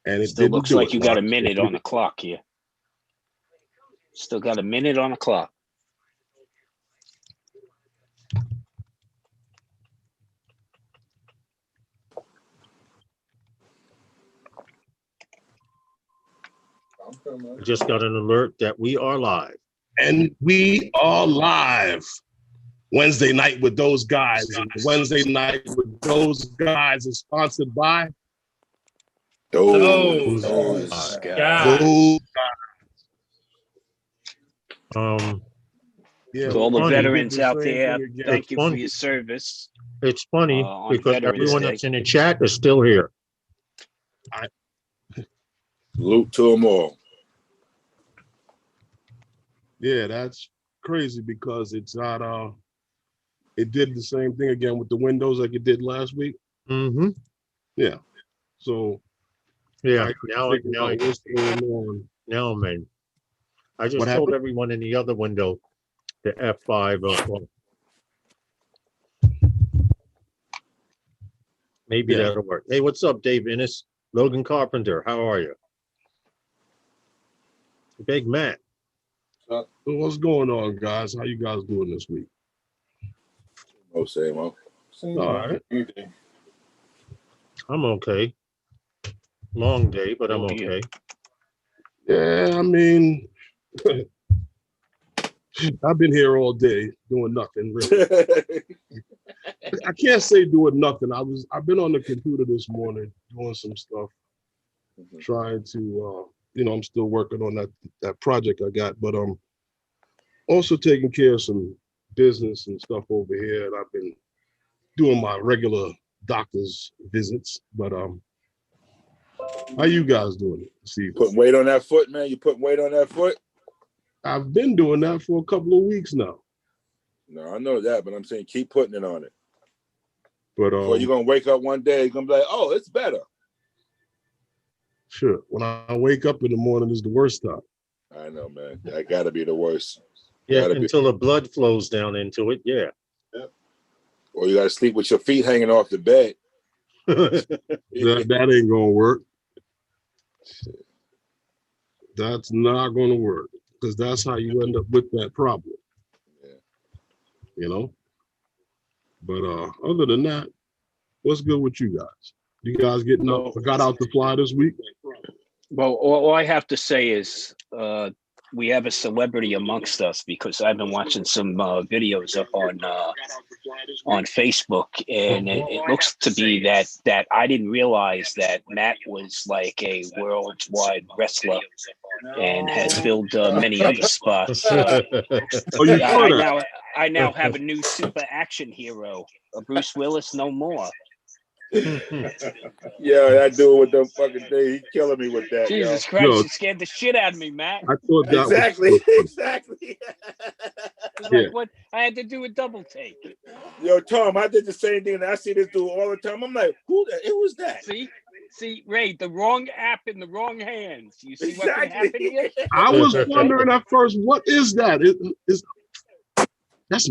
and it Still didn't looks do like it. you got a minute on the clock here. Still got a minute on the clock. I just got an alert that we are live. And we are live. Wednesday night with those guys. And Wednesday night with those guys is sponsored by Those guys. those Yeah, To all the funny. veterans The out same there, thing again. thank you It's for funny. your service. It's funny On because Veterans everyone Day. that's in the chat is still here. Salute to them all. Yeah, that's crazy because it's not it did the same thing again with the windows like it did last week. Mm-hmm. Yeah. So Yeah. I Now, figure out what's going on. now, man. I just What told happened? everyone in the other window, the F5. Maybe Yeah. that'll work. Hey, what's up, Dave Innes? Logan Carpenter, how are you? Big Matt. So what's going on, guys? How you guys doing this week? Oh, same, oh. All right. I'm okay. Long day, but I'm Oh, yeah. okay. Yeah, I mean, I've been here all day doing nothing really. I can't say doing nothing. I've been on the computer this morning doing some stuff, trying to I'm still working on that project I got, but also taking care of some business and stuff over here. And I've been doing my regular doctor's visits, but how you guys doing it? See, Putting weight on that foot, man. You putting weight on that foot? I've been doing that for a couple of weeks now. No, I know that, but I'm saying keep putting it on it. But Or you're gonna wake up one day, you're gonna be like, oh, it's better. Sure. When I wake up in the morning is the worst time. I know, man. That gotta be the worst. Yeah, until the blood flows down into it. Yeah. Or you gotta sleep with your feet hanging off the bed. That ain't gonna work. That's not gonna work because that's how you end up with that problem. Yeah. You know. But other than that, what's good with you guys? You guys got out to fly this week? Well, all I have to say is we have a celebrity amongst us because I've been watching some videos up on Facebook, and it looks to be that I didn't realize that Matt was like a worldwide wrestler and has filled many other spots. I now have a new super action hero, Bruce Willis, no more. Yeah, that dude with them fucking thing, he killing me with that. Jesus Christ, you scared the shit out of me, Matt. I thought that exactly. Like what? I had to do a double take. Yo, Tom, I did the same thing, and I see this dude all the time. I'm like, who was that? See, Ray, the wrong app in the wrong hands. You see what can happen here? I was wondering at first, what is that? That's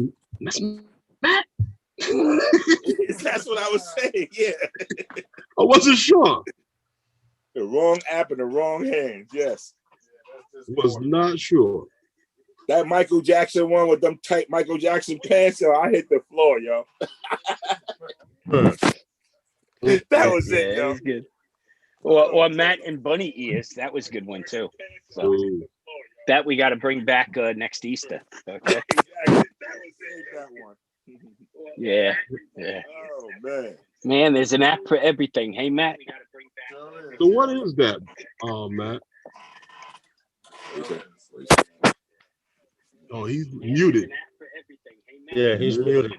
Matt. That's what I was saying. Yeah. I wasn't sure. The wrong app in the wrong hands. Yes. Was not sure. That Michael Jackson one with them tight Michael Jackson pants, yo, I hit the floor, yo. That was it, yo. It was good. Or Matt and Bunny Ears. That was a good one too. So that we got to bring back next Easter. Okay. That one. Yeah. Oh man. Man, there's an app for everything. Hey, Matt. So what is that, Matt? Oh, he's muted. Yeah, he's muted.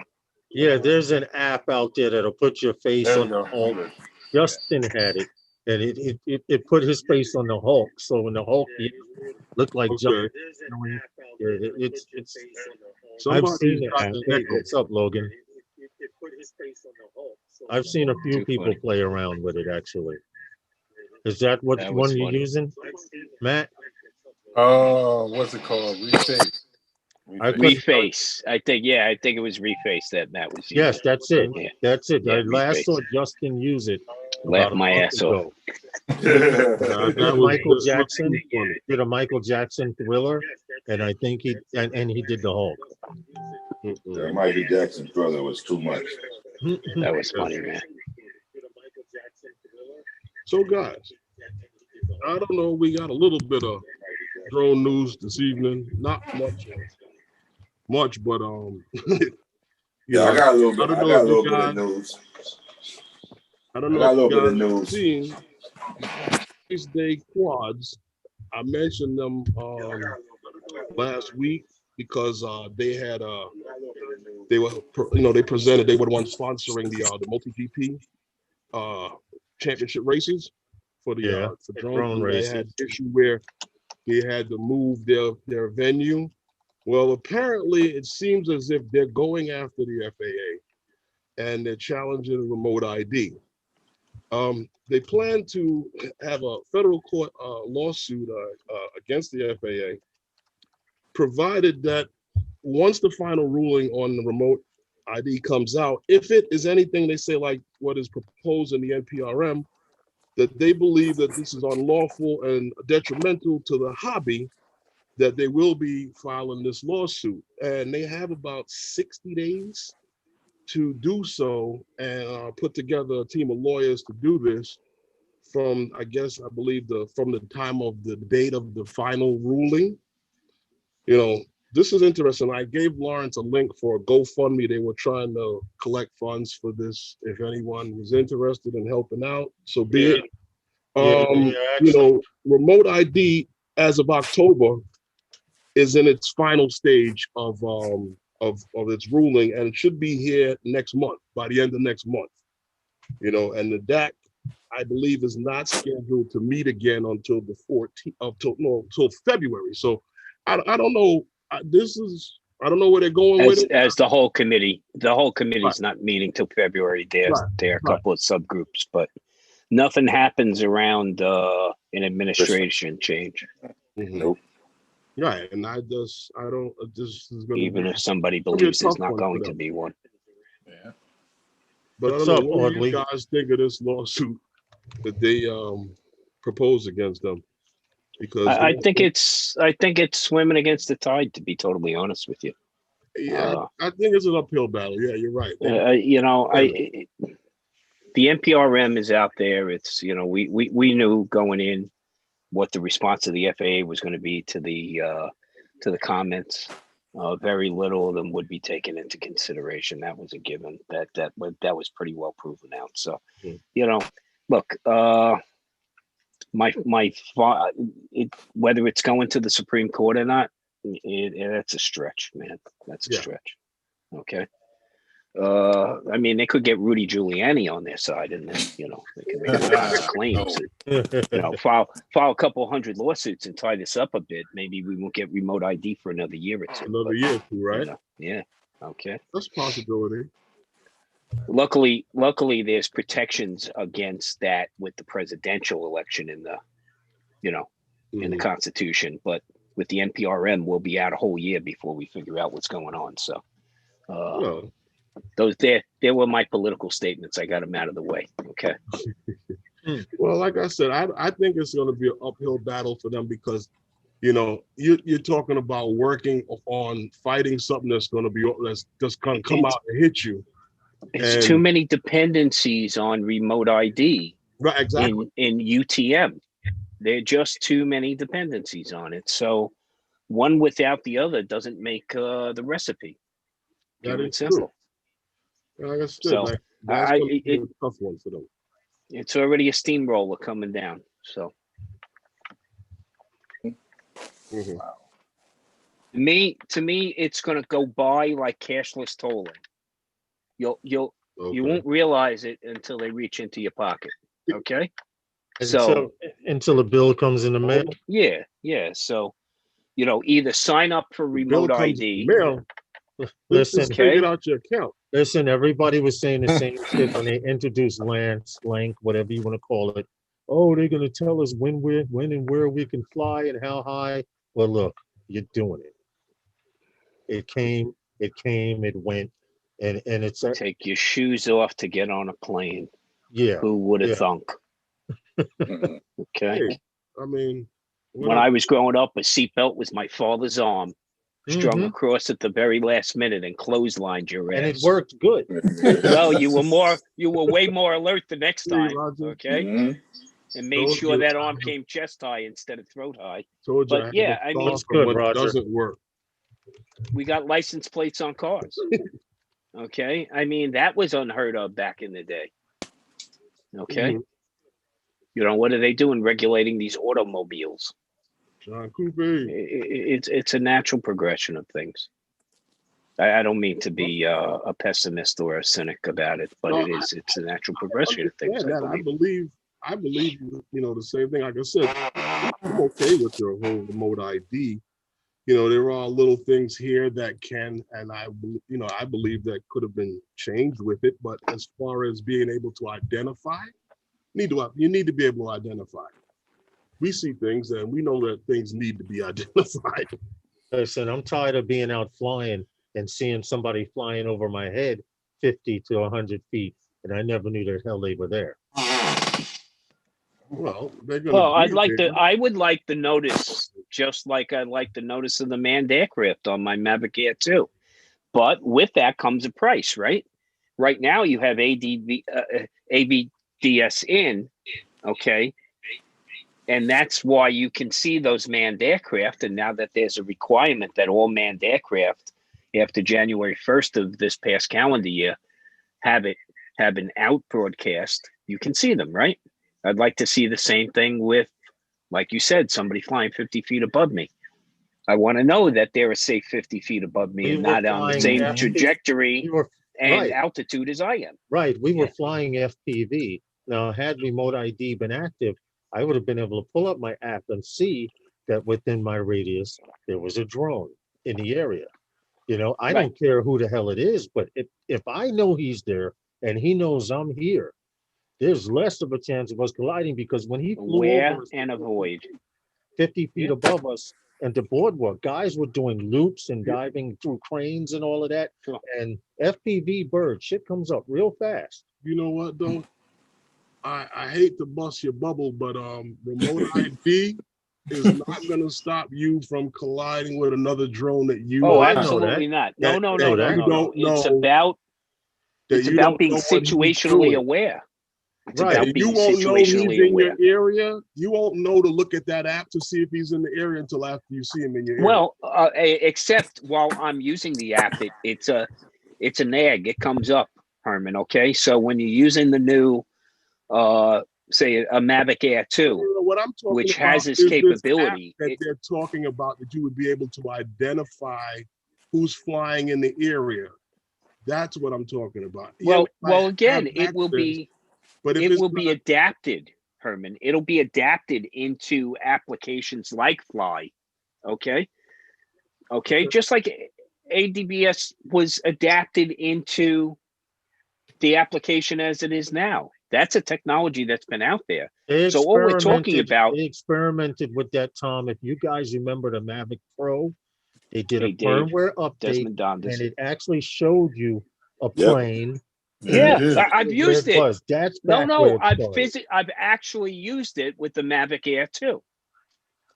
Yeah, there's an app out there that'll put your face on the Hulk. Justin had it, and it put his face on the Hulk. So when the Hulk looked like Justin, it's I've seen it. Hey, what's up, Logan? I've seen a few people play around with it actually. Is that what one you're using, Matt? Oh, what's it called? Reface. I think it was Reface that Matt was using. Yes, that's it. Yeah. That's it. Yeah, I last Reface. saw Justin use it Laugh about a my month ass off. ago. That Did was Michael that was Jackson too funny. did a Michael Jackson Thriller, and I think he did the Hulk. That Michael Jackson Thriller was too much. That was funny, man. So guys, I don't know. We got a little bit of drone news this evening. Not much, but Yeah, I got a little bit. I I got a little bit of news. I don't I know got a if little you bit of guys have news. seen Space Day quads. I mentioned them last week because they had they were they presented they were the ones sponsoring the multi GP championship races for the for drones. drone And they races. had issue where they had to move their venue. Well, apparently it seems as if they're going after the FAA and they're challenging remote ID. They plan to have a federal court lawsuit against the FAA, provided that once the final ruling on the remote ID comes out, if it is anything they say like what is proposed in the NPRM, that they believe that this is unlawful and detrimental to the hobby, that they will be filing this lawsuit. And they have about 60 days to do so and put together a team of lawyers to do this from, I believe from the time of the date of the final ruling. This is interesting. I gave Lawrence a link for a GoFundMe. They were trying to collect funds for this. If anyone was interested in helping out, so be it. Remote ID as of October is in its final stage of its ruling, and it should be here next month, by the end of next month. And the DAC, I believe, is not scheduled to meet again until the 14th, till February. So I don't know. I don't know where they're going with it. As the whole committee, is not meeting till February. There are a couple of subgroups, but nothing happens around an administration change. Nope. Right, and this is going to even if somebody believes there's not going to be one. Yeah. But I don't know, what do you guys think of this lawsuit that they propose against them? Because I think it's swimming against the tide, to be totally honest with you. Yeah, I think it's an uphill battle. Yeah, you're right. The NPRM is out there. It's we knew going in what the response of the FAA was going to be to the comments. Very little of them would be taken into consideration. That was a given. That was pretty well proven out. So, look, whether it's going to the Supreme Court or not, that's a stretch, man. That's a stretch. Okay. I mean, they could get Rudy Giuliani on their side, and then they can make all kinds of claims. And, file a couple hundred lawsuits and tie this up a bit. Maybe we won't get remote ID for another year or two. Another year or two, right? Yeah. Okay. That's a possibility. Luckily, there's protections against that with the presidential election in the, in the Constitution. But with the NPRM, we'll be out a whole year before we figure out what's going on. So, those there were my political statements. I got them out of the way. Okay. Well, like I said, I think it's going to be an uphill battle for them because, you're talking about working on fighting something that's going to just going to come out and hit you. It's too many dependencies on remote ID. Right, exactly. In UTM, there are just too many dependencies on it. So one without the other doesn't make the recipe. That is simple. True. Like I said, So that's going to be a tough one for them. It's already a steamroller coming down. So to me, it's going to go by like cashless tolling. You won't realize it until they reach into your pocket. Okay. Until the bill comes in the mail. Yeah. So, either sign up for remote ID. Listen, take it out your account. Listen, everybody was saying the same shit when they introduced Lank, whatever you want to call it. Oh, they're going to tell us when and where we can fly and how high. Well, look, you're doing it. It came, it went, and it's a, Take your shoes off to get on a plane. yeah. Who would have Yeah. thunk? Mhm. Okay. Hey, I mean, When I was growing up, a seatbelt was my father's arm, strung Mhm. across at the very last minute and clotheslined your And it ass. worked good. Well, you were way more alert the next Hey, time. Roger. Okay. Mhm. And made Told sure you, that arm came chest high instead of throat high. told you I But had yeah, a I thought mean, That's from good, what Roger. doesn't work. we got license plates on cars. Okay. I mean, that was unheard of back in the day. Okay. Mhm. You know, what are they doing regulating these automobiles? John Coupe. It's a natural progression of things. I don't mean to be a pessimist or a cynic about it, but No, it's a natural I progression of things, understand I that. believe. I believe, the same thing. Like I said, I'm okay with the whole remote ID. There are little things here that can, and I believe that could have been changed with it. But as far as being able to identify, you need to be able to identify. We see things and we know that things need to be identified. Listen, I'm tired of being out flying and seeing somebody flying over my head 50 to 100 feet, and I never knew the hell they were there. Well, they're gonna Well, be there. I would like the notice, just like I'd like the notice of the manned aircraft on my Mavic Air 2. But with that comes a price, right? Right now you have ABDS in, okay? And that's why you can see those manned aircraft. And now that there's a requirement that all manned aircraft after January 1st of this past calendar year have an out broadcast, you can see them, right? I'd like to see the same thing with, like you said, somebody flying 50 feet above me. I want to know that they're a safe 50 feet above me We and were not on the flying same FPV. trajectory We were and right, altitude as I am. right. We were Yeah. flying FPV. Now, had remote ID been active, I would have been able to pull up my app and see that within my radius there was a drone in the area. I Right. don't care who the hell it is, but if I know he's there and he knows I'm here, there's less of a chance of us colliding, because when he flew Aware over us and avoid. 50 feet Yeah. above us and the boardwalk, guys were doing loops and diving through cranes and all of that. Sure. And FPV bird shit comes up real fast. You know what though? I hate to bust your bubble, but remote ID is not gonna stop you from colliding with another drone that you Oh, I have, know absolutely that. not. No, that, no, that no, no, that. you no, no. don't know, that It's you about don't being know what he's situationally doing. aware. It's Right. about And being you won't know he's situationally in your aware. area. You won't know to look at that app to see if he's in the area until after you see him in your area. Well, except while I'm using the app, it's a nag. It comes up, Herman. Okay, so when you're using the new, say, a Mavic Air 2, What I'm talking which about has this is this app capability, that they're talking about, that you would be able to identify who's flying in the area. That's what I'm talking about. well, again, it will be, but if it it's will be not, adapted, Herman. It'll be adapted into applications like Fly. Okay, just like ADBS was adapted into the application as it is now. That's a technology that's been out there. So all we're talking about, They experimented with that, Tom. If you guys remember the Mavic Pro, they did a Hey, Dave, firmware update Desmond and Dondas. it actually showed you a Yep. plane. Yeah, It is. I've where used it it. was. That's back No, where it I've started. I've actually used it with the Mavic Air 2.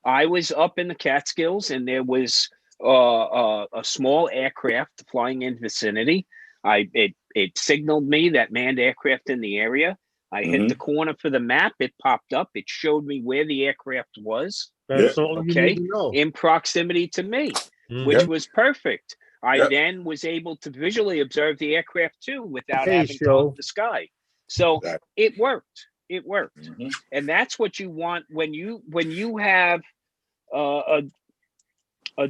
I was up in the Catskills and there was a small aircraft flying in vicinity. It signaled me that manned aircraft in the area. I hit the corner for the map. It popped up. It showed me where the aircraft was. That's all you Okay, need to know. in proximity to me, Mhm. which was perfect. I Yep. then was able to visually observe the aircraft too without Hey, having to show. look at the sky. So Exactly. it worked. It worked, Mhm. and that's what you want when you have a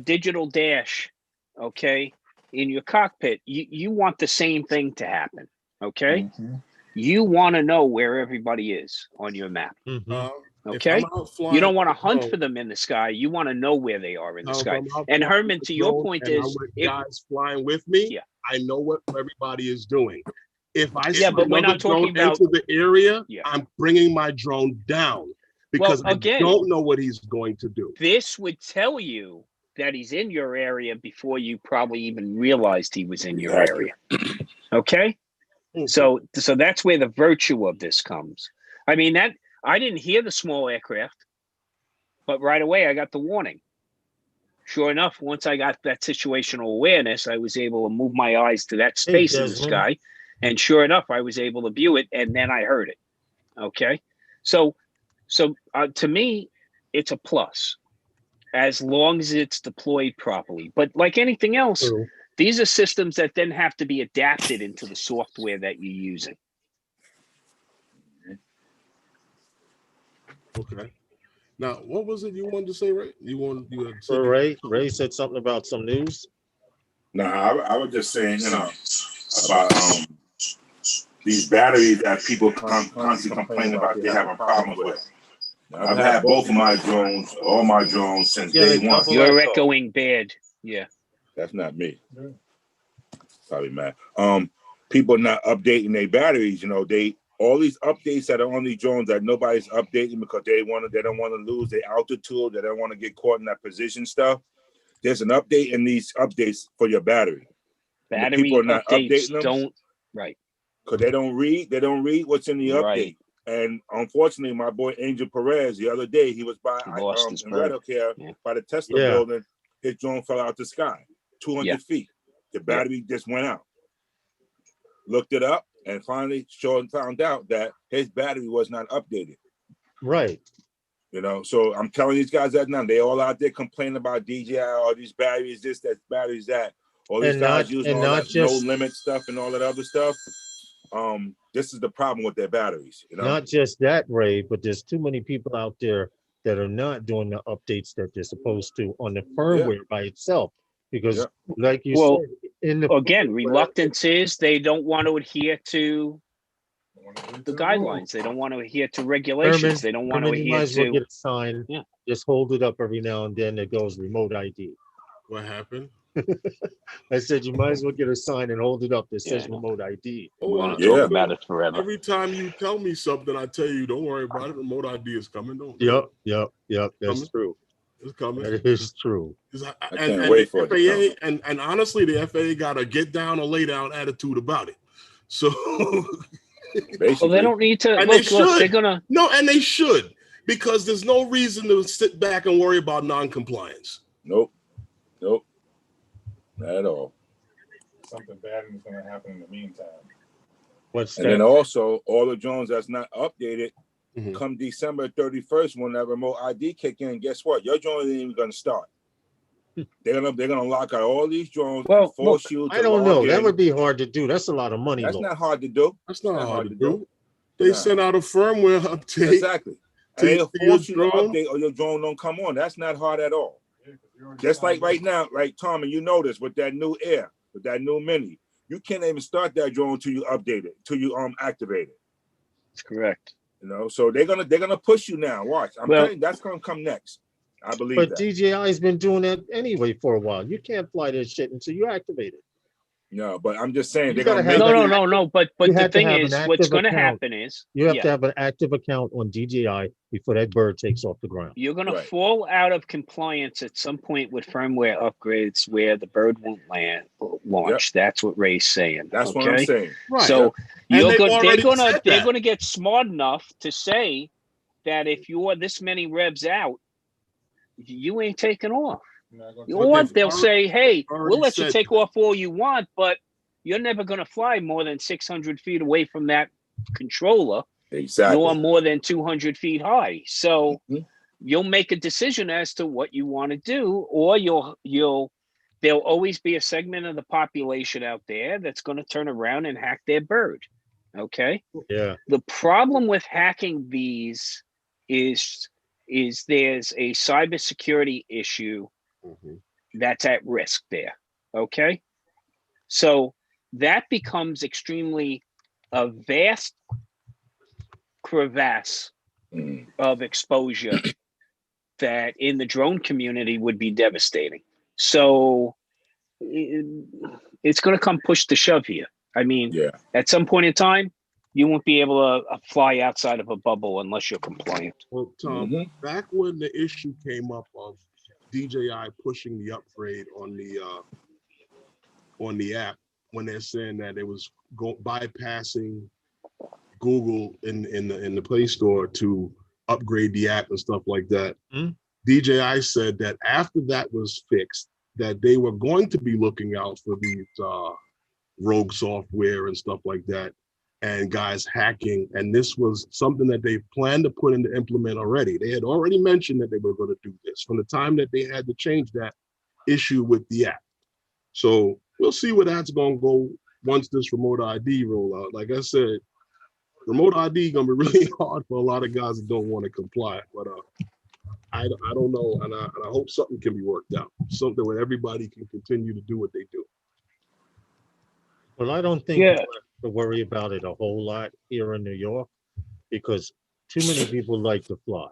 digital dash, okay, in your cockpit. You want the same thing to happen. Okay, Mhm. you want to know where everybody is on your map. Mhm. if I'm Okay, out flying you don't want to with a hunt drone, for them in the sky. You want to know where they are in the now if sky. I'm out And flying Herman, with to a your drone point and I'm is, with guys flying with me, Yeah. I know what everybody is doing. If I see Yeah, but we're another not talking drone about- enter the area, Yeah. I'm bringing my drone down because Well, again- I don't know what he's going to do. this would tell you that he's in your area before you probably even realized he was in your area. Okay? So that's where the virtue of this comes. I mean, that I didn't hear the small aircraft, but right away I got the warning. Sure enough, once I got that situational awareness, I was able to move my eyes to that space in the sky. And sure enough, I was able to view it, and then I heard it. Okay? So to me, it's a plus, as long as it's deployed properly. But like anything else, these are systems that then have to be adapted into the software that you're using. Okay. Now, what was it you wanted to say, Ray? You had So Ray said something about some news. No, I was just saying, about these batteries that people constantly complain about they have a problem with. I've had both of my drones, all my drones since day one. You're echoing bad. Yeah. That's not me. Probably mad. People not updating their batteries, all these updates that are on these drones that nobody's updating because they don't want to lose their altitude, they don't want to get caught in that position stuff. There's an update in these updates for your battery. Battery people are not updates updating them, right. Because they don't read what's in the update. Right. And unfortunately, my boy Angel Perez, the other day, he was by in Red Oak here by the Tesla building. His drone fell out the sky, 200 feet. The battery just went out. Looked it up and finally found out that his battery was not updated. Right. So I'm telling these guys that now they all out there complaining about DJI, all these batteries, this, that batteries, that. All these guys using all that no limit stuff and all that other stuff. This is the problem with their batteries. Not just that, Ray, but there's too many people out there that are not doing the updates that they're supposed to on the firmware by itself. Because like you said, in the reluctance is they don't want to adhere to the guidelines. They don't want to adhere to regulations. They don't want to adhere to get a sign. Just hold it up every now and then. It goes remote ID. What happened? I said you might as well get a sign and hold it up that says remote ID. Talk about it forever. Every time you tell me something, I tell you, don't worry about it. Remote ID is coming. Yep. That's true. It's coming. That is true. I can't wait for it. And honestly, the FAA got a get down or lay down attitude about it. So well, they don't need to. And they're gonna and they should, because there's no reason to sit back and worry about non-compliance. Nope, not at all. Something bad is going to happen in the meantime. Then also all the drones that's not updated. Come December 31st, when that remote ID kick in, guess what? Your drone isn't even gonna start. They're gonna lock out all these drones and force you to I don't know. That would be hard to do. That's a lot of money. That's not hard to do. That's not hard to do. They sent out a firmware update. Exactly. And they'll force you to update or your drone don't come on. That's not hard at all. Just like right now, right, Tom, and you know this with that new Air, with that new Mini, you can't even start that drone until you update it, till you activate it. That's correct. So they're gonna push you now. Watch, I'm telling you, that's gonna come next. I believe but that. DJI's been doing that anyway for a while. You can't fly this shit until you activate it. No, but I'm just saying no. But the thing is, what's going to happen is you have to have an active account on DJI before that bird takes off the ground. You're going to fall out of compliance at some point with firmware upgrades where the bird won't launch. That's what Ray's saying. That's what I'm saying. Right. So they're going to get smart enough to say that if you're this many revs out, you ain't taking off. Or they'll say, hey, we'll let you take off all you want, but you're never going to fly more than 600 feet away from that controller. Exactly. Nor more than 200 feet high. So you'll make a decision as to what you want to do, or there'll always be a segment of the population out there that's going to turn around and hack their bird. Okay? Yeah. The problem with hacking these is there's a cybersecurity issue that's at risk there. Okay. So that becomes extremely a vast crevasse of exposure that in the drone community would be devastating. So it's going to come push to shove here. I mean, at some point in time, you won't be able to fly outside of a bubble unless you're compliant. Well, Tom, back when the issue came up of DJI pushing the upgrade on the app when they're saying that it was bypassing Google in the Play Store to upgrade the app and stuff like that. DJI said that after that was fixed, that they were going to be looking out for these rogue software and stuff like that, and guys hacking. And this was something that they planned to put into implement already. They had already mentioned that they were going to do this from the time that they had to change that issue with the app. So we'll see where that's going to go once this remote ID roll out. Like I said, remote ID going to be really hard for a lot of guys that don't want to comply. But I don't know, and I hope something can be worked out, something where everybody can continue to do what they do. Well, I don't think we have to worry about it a whole lot here in New York because too many people like to fly.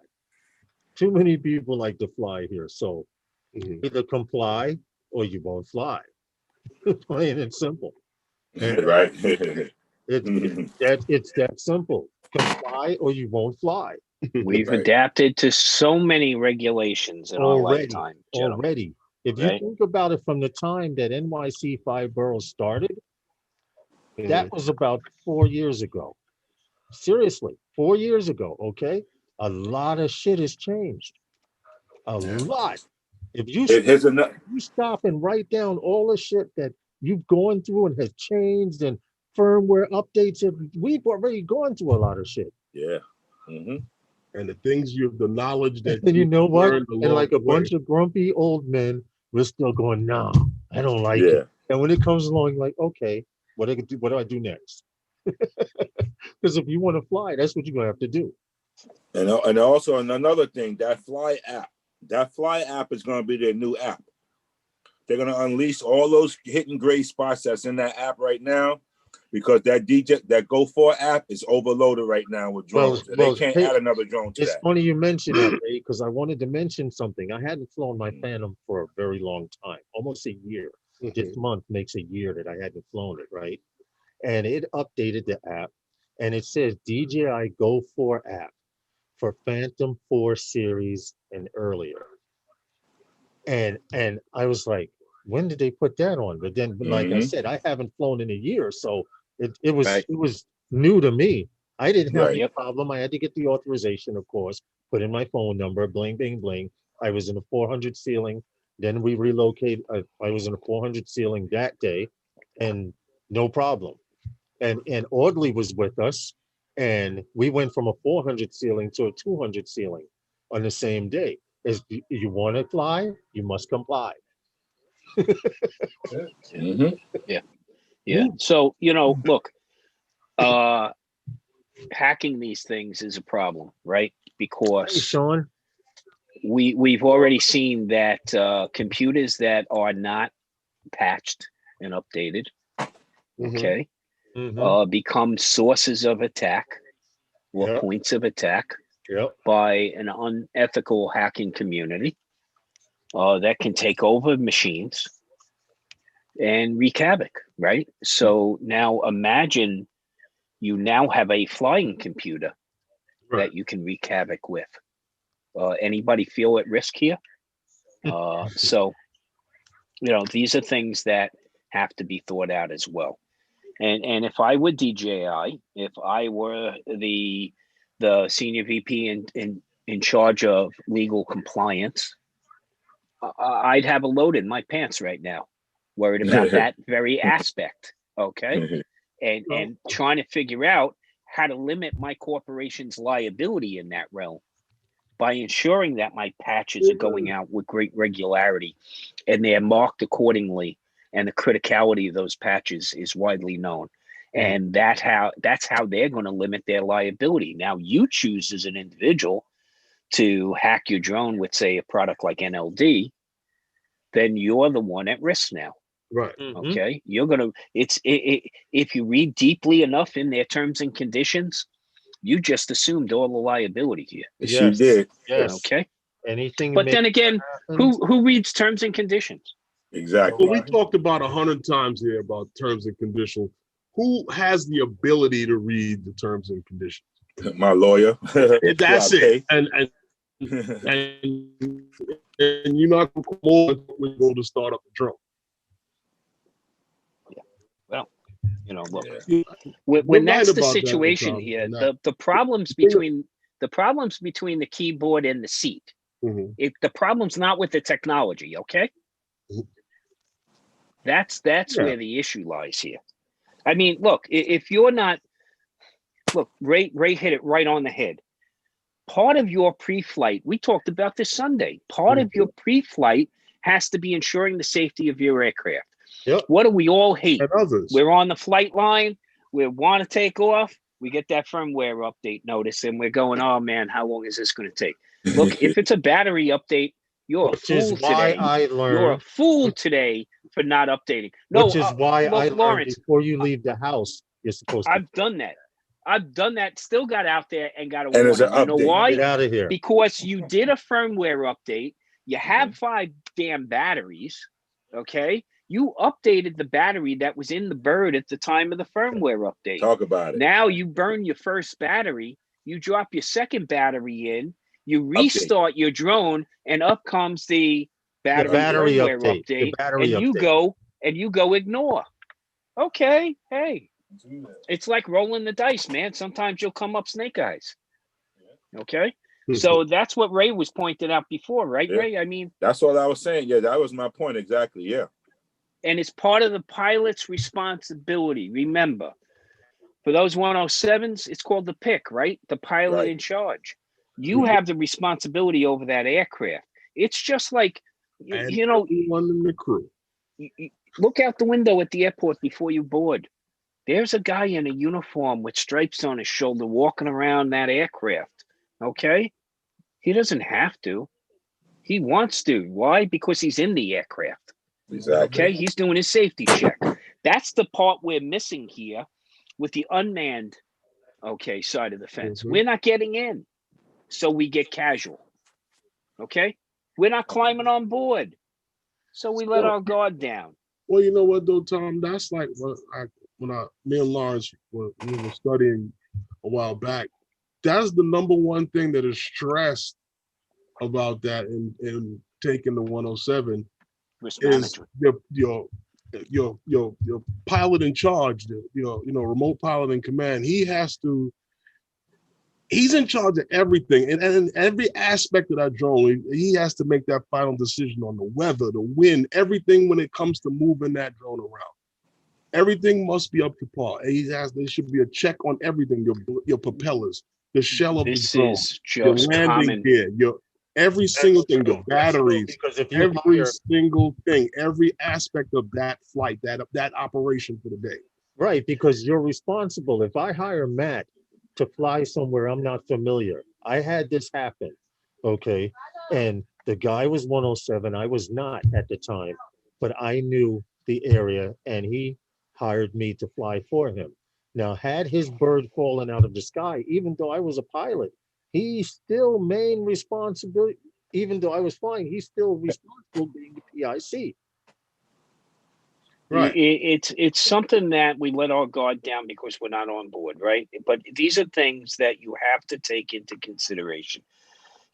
Too many people like to fly here. So either comply or you won't fly. Plain and simple. Right. It's that simple. Comply or you won't fly. We've adapted to so many regulations in our lifetime. Already. If you think about it from the time that NYC 5 boroughs started, that was about 4 years ago. Seriously, 4 years ago, okay? A lot of shit has changed. A lot. If you stop and write down all the shit that you've gone through and has changed and firmware updates, we've already gone through a lot of shit. Yeah. And the things the knowledge that and you know what? And like a bunch of grumpy old men, we're still going, no, I don't like it. And when it comes along, like, okay, what do I do next? Because if you want to fly, that's what you're gonna have to do. And also another thing, that Fly app is gonna be their new app. They're gonna unleash all those hidden gray spots that's in that app right now, because that Go 4 app is overloaded right now with drones. They can't add another drone to that. It's funny you mention that, Ray, because I wanted to mention something. I hadn't flown my Phantom for a very long time, almost a year. This month makes a year that I hadn't flown it, right? And it updated the app, and it says DJI Go 4 app for Phantom 4 series and earlier. And I was like, when did they put that on? But then, like I said, I haven't flown in a year, so it was new to me. I didn't have any problem. I had to get the authorization, of course, put in my phone number, bling, bling, bling. I was in a 400 ceiling. Then we relocated. I was in a 400 ceiling that day, and no problem. And Audley was with us, and we went from a 400 ceiling to a 200 ceiling on the same day. As you want to fly, you must comply. Yeah. So, look, hacking these things is a problem, right? Because hey, Sean, we've already seen that computers that are not patched and updated, become sources of attack or points of attack by an unethical hacking community that can take over machines and wreak havoc, right? So now imagine you now have a flying computer that you can wreak havoc with. Anybody feel at risk here? So, these are things that have to be thought out as well. And if I were DJI, if I were the senior VP in charge of legal compliance, I'd have a load in my pants right now, worried about that very aspect. Okay. And trying to figure out how to limit my corporation's liability in that realm by ensuring that my patches are going out with great regularity and they're marked accordingly, and the criticality of those patches is widely known. And that's how they're going to limit their liability. Now, you choose as an individual to hack your drone with, say, a product like NLD, then you're the one at risk now. Right. Okay. You're going to, if you read deeply enough in their terms and conditions, you just assumed all the liability here. She did. Yes. Okay. Anything. But then again, who reads terms and conditions? Exactly. Well, we talked about 100 times here about terms and conditions. Who has the ability to read the terms and conditions? My lawyer. That's it. And and you're not going to come on when you go to start up the drone. Well, look, Yeah. when that's right the about that, situation Tom, here, and that- the problems between the keyboard and the seat, Mhm. the problem's not with the technology, okay? Mhm. That's Yeah. where the issue lies here. I mean, look, if you're not, look, Ray hit it right on the head. Part of your pre-flight, we talked about this Sunday, part of your pre-flight has to be ensuring the safety of your aircraft. Yep. What do we all hate? And others. We're on the flight line, we want to take off, we get that firmware update notice, and we're going, oh man, how long is this going to take? Look, if it's a battery update, you're Which a is fool why today. I You're a learned, fool today for not updating. No, which is why look, I learned Lawrence, before you leave the house, you're supposed to I've done that. Still got out there and got a And there's warning. an You know update. why? get out of here. Because you did a firmware update. You have 5 damn batteries. Okay. You updated the battery that was in the bird at the time of the firmware update. Talk about it. Now you burn your first battery. You drop your second battery in. You restart your drone, and up comes the battery firmware update. The battery and update. you go ignore. Okay. Hey. Do that. It's like rolling the dice, man. Sometimes you'll come up snake eyes. Okay. So that's what Ray was pointing out before, right, Yeah. Ray? I mean, That's all I was saying. Yeah, that was my point exactly. Yeah. and it's part of the pilot's responsibility. Remember, for those 107s, it's called the pick, right? The pilot Right. in charge. You have the responsibility over that aircraft. It's just like, And you know, everyone in the crew. look out the window at the airport before you board. There's a guy in a uniform with stripes on his shoulder walking around that aircraft. Okay? He doesn't have to. He wants to. Why? Because he's in the aircraft. Exactly. Okay? He's doing his safety check. That's the part we're missing here with the unmanned, side of the fence. Mhm. We're not getting in. So we get casual. Okay? We're not climbing on board. So we let our guard down. Well, you know what though, Tom? That's like me and Lawrence when we were studying a while back. That's the number one thing that is stressed about that in taking the 107 Risk is management. your pilot in charge, remote pilot in command. He's in charge of everything, and in every aspect of that drone, he has to make that final decision on the weather, the wind, everything when it comes to moving that drone around. Everything must be up to par. There should be a check on everything: your propellers, the shell of the This drone, is your just landing common. gear, every single thing, the batteries, Because if you every hire, single thing, every aspect of that flight, that operation for the day. right, because you're responsible. If I hire Matt to fly somewhere I'm not familiar, I had this happen, okay? And the guy was 107, I was not at the time, but I knew the area and he hired me to fly for him. Now, had his bird fallen out of the sky, even though I was a pilot, he still main responsibility, even though I was flying, he's still responsible being the PIC. Right. It's something that we let our guard down because we're not on board, right? But these are things that you have to take into consideration.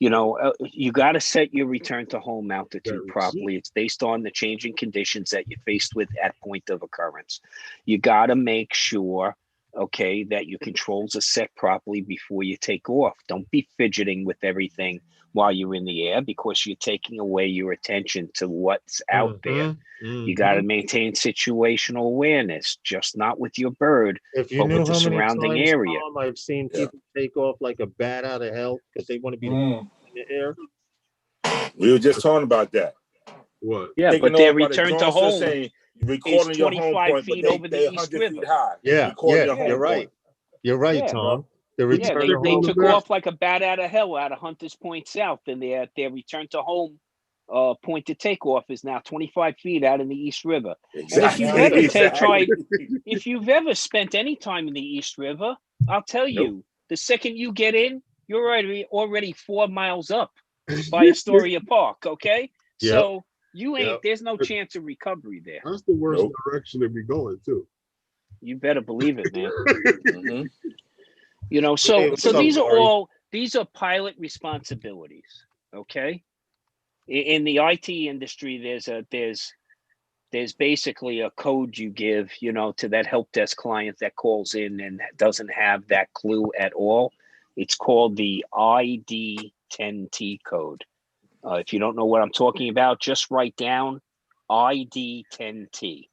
You got to set your return to home altitude properly. It's based on the changing conditions that you're faced with at point of occurrence. You got to make sure, that your controls are set properly before you take off. Don't be fidgeting with everything while you're in the air because you're taking away your attention to what's out there. You got to maintain situational awareness, just not with your bird, If you but knew with the how many surrounding times, area. Tom, I've seen people take off like a bat out of hell because they want to be in the air. We were just talking about that. What? Yeah, Taking but their off by the return to drones, just home saying, recording your home 25 point, but feet over they the East 100 River. feet high. Yeah, Recording your yeah, home you're right. point. You're right, Yeah. Tom. The Yeah, return they to home. took off like a bat out of hell out of Hunters Point South, and their return to home point to takeoff is now 25 feet out in the East River. Exactly. And if you've ever Exactly. if you've ever spent any time in the East River, I'll tell you, the second you get in, you're already 4 miles up by Astoria Park. Okay, so you ain't. There's no chance of recovery there. That's the worst direction to be going to. You better believe it, man. Mhm. So what's up, these are Laurie? these are pilot responsibilities. Okay. in the IT industry, there's basically a code you give, to that help desk client that calls in and doesn't have that clue at all. It's called the ID10T code. If you don't know what I'm talking about, just write down ID10T.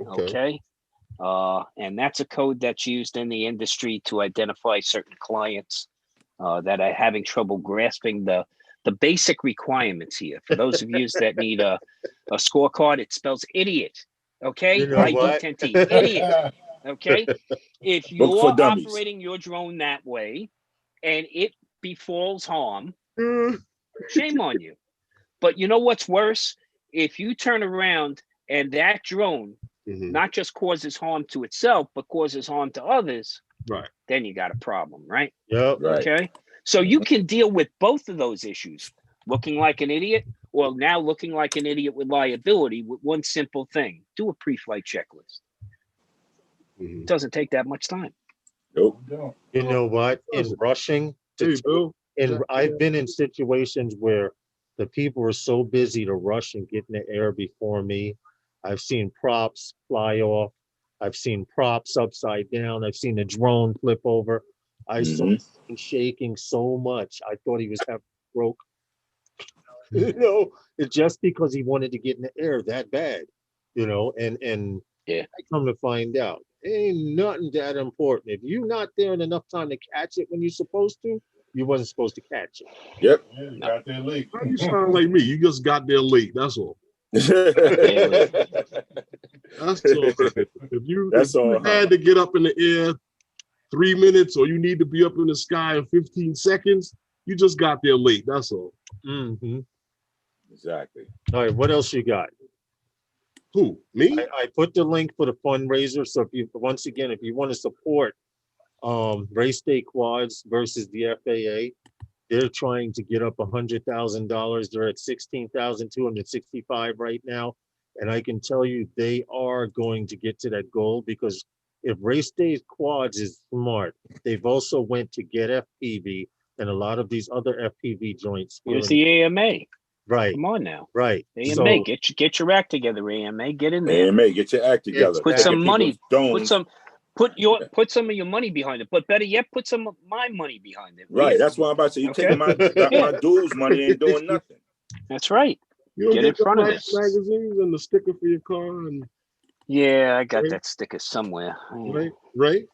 Okay. And that's a code that's used in the industry to identify certain clients that are having trouble grasping the basic requirements here. For those of you that need a scorecard, it spells idiot. Okay. You know what? ID10T, idiot. Okay. If Book for you're dummies. operating your drone that way and it befalls harm, Mm, shame on you. But you know what's worse? If you turn around and that drone not just causes harm to itself, but causes harm to others, right. then you got a problem, right? Yep. Right. Okay. So you can deal with both of those issues, looking like an idiot, or now looking like an idiot with liability, with one simple thing: do a pre-flight checklist. It doesn't take that much time. Nope. You know what? In rushing, Hey, Bill. I've been in situations where the people are so busy to rush and get in the air before me. I've seen props fly off. I've seen props upside down. I've seen a drone flip over. I saw him shaking so much. I thought he was having a stroke. It's just because he wanted to get in the air that bad, and Yeah. I come to find out, ain't nothing that important. If you're not there in enough time to catch it when you're supposed to, you wasn't supposed to catch it. Yep. Yeah, you got there late. You sound like me. You just got there late. That's all. That's all. If you had to get up in the air 3 minutes, or you need to be up in the sky in 15 seconds, you just got there late. That's all. Exactly. All right, what else you got? Who? Me? I put the link for the fundraiser. So if you want to support Race Day Quads versus the FAA, they're trying to get up $100,000. They're at 16,265 right now. And I can tell you they are going to get to that goal, because if Race Day Quads is smart, they've also went to get FPV and a lot of these other FPV joints. Where's the AMA? Right. Come on now. Right. AMA, So, get your act together, AMA. Get in there. AMA, get your act together. Put some money. Put some of your money behind it. But better yet, put some of my money behind it. Right. That's what I'm about to say. You taking my dues money and doing nothing. That's right. You don't Get in the front of nice this. magazines and the sticker for your car, and yeah, I got that sticker somewhere. Right?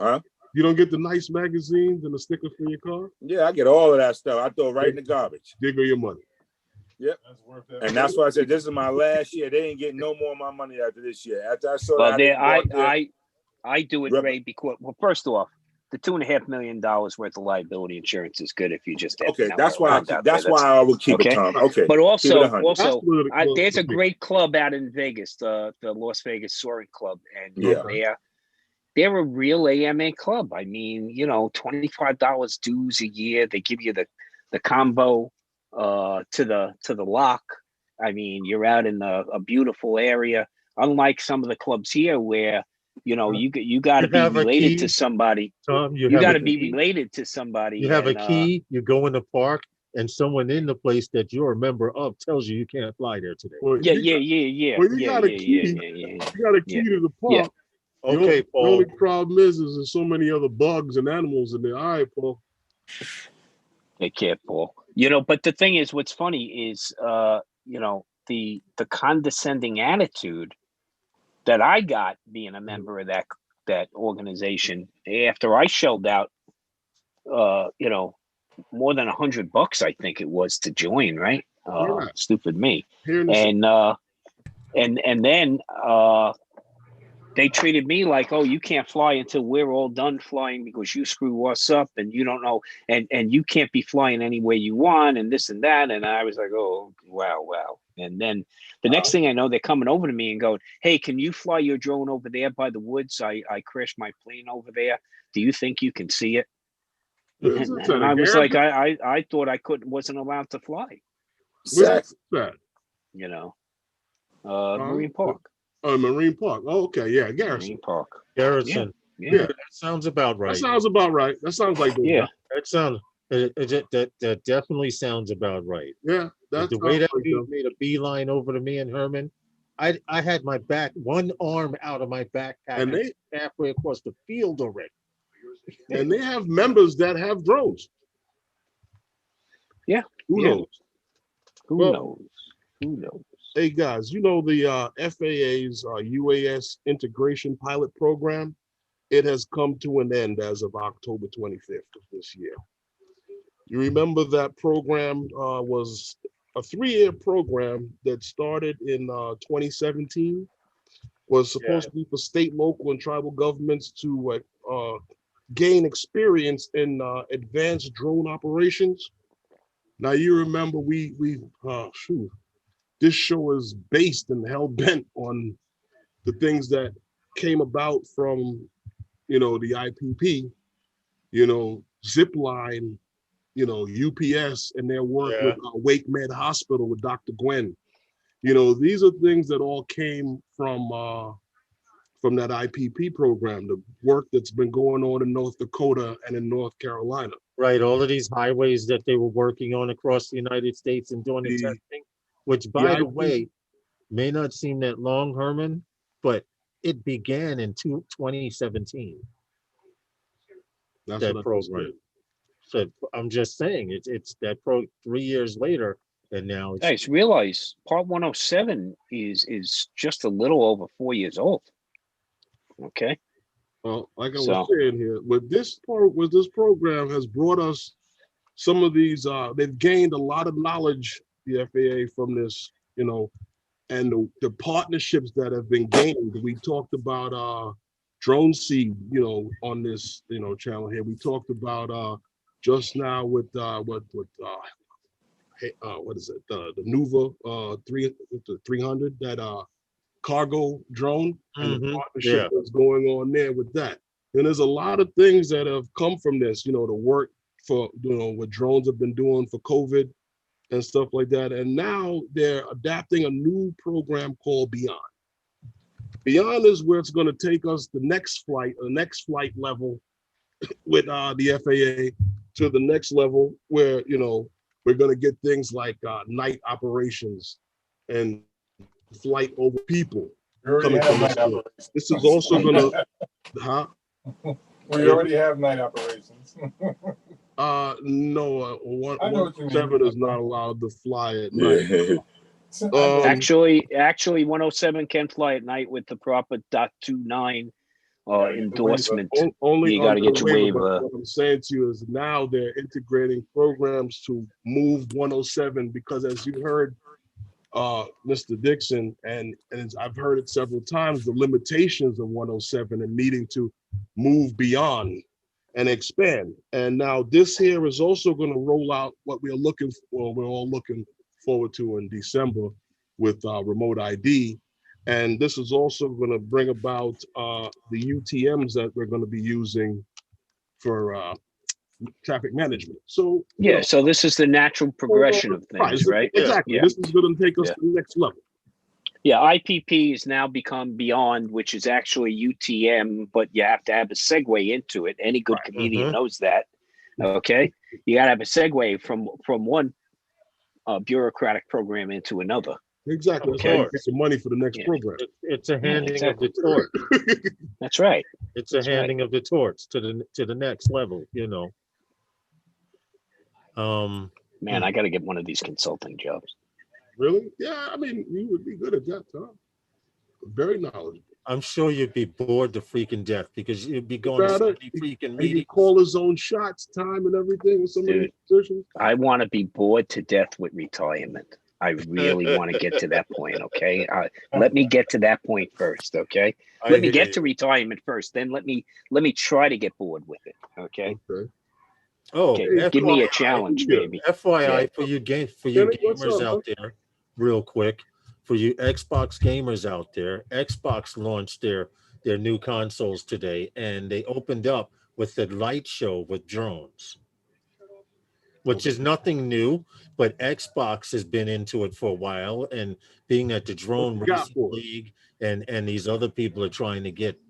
Huh? You don't get the nice magazines and the sticker for your car? Yeah, I get all of that stuff. I throw it right in the garbage. Diggle your money. Yep. And that's why I said this is my last year. They ain't getting no more of my money after this year. After I saw that, I do it, Ray, because first off, the $2.5 million worth of liability insurance is good if you just that's why I would keep it calm. Okay. But also there's a for me. great club out in Vegas, the Las Vegas Soaring Club, and they're a real AMA club. I mean, $25 dues a year. They give you the combo to the lock. I mean, you're out in a beautiful area, unlike some of the clubs here where you got to be related to somebody. Tom, you got to be related to somebody. You have a key. You go in the park, and someone in the place that you're a member of tells you can't fly there today. Well, yeah. Well, you got a key. You got a key to the park. Yeah. Okay, Paul. The only problem is there's so many other bugs and animals in there. All right, Paul. Take care, Paul. But the thing is, what's funny is, the condescending attitude that I got being a member of that organization after I shelled out, more than $100, I think it was, to join. Right? Stupid me. And then they treated me like, oh, you can't fly until we're all done flying because you screw us up and you don't know, and you can't be flying any way you want and this and that. And I was like, oh, wow. And then the next thing I know, they're coming over to me and going, hey, can you fly your drone over there by the woods? I crashed my plane over there. Do you think you can see it? And I was like, I thought I wasn't allowed to fly. Exactly. Marine Park. Oh, Marine Park. Oh, okay. Yeah, Garrison. Marine Park. Garrison. Yeah. That sounds about right. That sounds about right. That sounds like That sounds. That definitely sounds about right. Yeah, The that's way that like you made a beeline over to me and Herman, I had my one arm out of my backpack and they halfway across the field already. and they have members that have drones. Yeah. Who Yeah. knows? Who Well, knows? Who knows? Hey guys, you know the FAA's UAS integration pilot program? It has come to an end as of October 25th of this year. You remember that program was a 3-year program that started in 2017, was supposed to be for state, local, and tribal governments to gain experience in advanced drone operations. Now you remember this show is based and hell bent on the things that came about from the IPP, Zipline, UPS and their work with Wake Med Hospital with Dr. Gwen. These are things that all came from that IPP program, the work that's been going on in North Dakota and in North Carolina. Right, all of these highways that they were working on across the United States and doing the testing, which, by the way, may not seem that long, Herman, but it began in 2017. That's that what program. So I'm just saying, it's that 3 years later, and now it's. Guys, realize Part 107 is just a little over 4 years old. Okay. Well, like I was saying here, with this program has brought us some of these. They've gained a lot of knowledge, the FAA, from this, and the partnerships that have been gained. We talked about Drone Seed, on this, channel here. We talked about just now with what is it? The Nuva 300, that cargo drone, and the partnership that's going on there with that. And there's a lot of things that have come from this, the work for, what drones have been doing for COVID and stuff like that. And now they're adapting a new program called Beyond. Beyond is where it's going to take us the next flight level with the FAA to the next level where, we're going to get things like night operations and flight over people. Coming from this is also going to, We already have night operations. No, 107 is not allowed to fly at night. Actually, 107 can fly at night with the proper .29 endorsement. Only you got to get your waiver. What I'm saying to you is now they're integrating programs to move 107 because, as you heard, Mr. Dixon, and I've heard it several times, the limitations of 107 and needing to move beyond and expand. And now this here is also going to roll out what we're all looking forward to in December with remote ID. And this is also going to bring about the UTMs that we're going to be using for traffic management. So so this is the natural progression of things, right? Exactly. Yeah. This is going to take us to the next level. Yeah, IPP has now become Beyond, which is actually UTM, but you have to have a segue into it. Any good comedian knows that. Okay, you got to have a segue from one bureaucratic program into another. Exactly. That's how you get some money for the next program. It's a handing of the torch. That's right. It's a handing of the torch to the next level. Man, I got to get one of these consulting jobs. Really? Yeah, I mean, you would be good at that, Tom. Very knowledgeable. I'm sure you'd be bored to freaking death because you'd be going to so many freaking meetings. He call his own shots, time and everything with some of these positions. I want to be bored to death with retirement. I really want to get to that point, okay? Let me get to that point first, okay? Let me get to retirement first, then let me try to get bored with it, okay? Oh, okay. Give me a challenge, baby. FYI, for you gamers out there, real quick, for you Xbox gamers out there, Xbox launched their new consoles today, and they opened up with the light show with drones, which is nothing new, but Xbox has been into it for a while, and being that the Drone Racing League and these other people are trying to get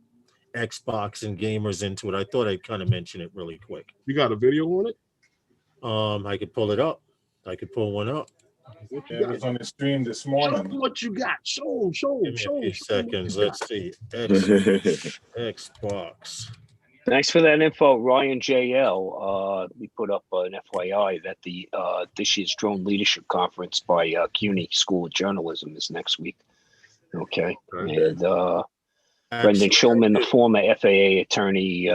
Xbox and gamers into it, I thought I'd kind of mention it really quick. You got a video on it? I could pull it up. I could pull one up. What you Yeah, it got? was on the stream this Show morning. them what you got. Show them, show them, Give me a show few them. Show 'em what seconds. you got. Let's see. Xbox. Thanks for that info, Ryan JL. We put up an FYI that the this year's Drone Leadership Conference by CUNY School of Journalism is next week. Okay, Okay. and Brendan Schulman, the former FAA attorney,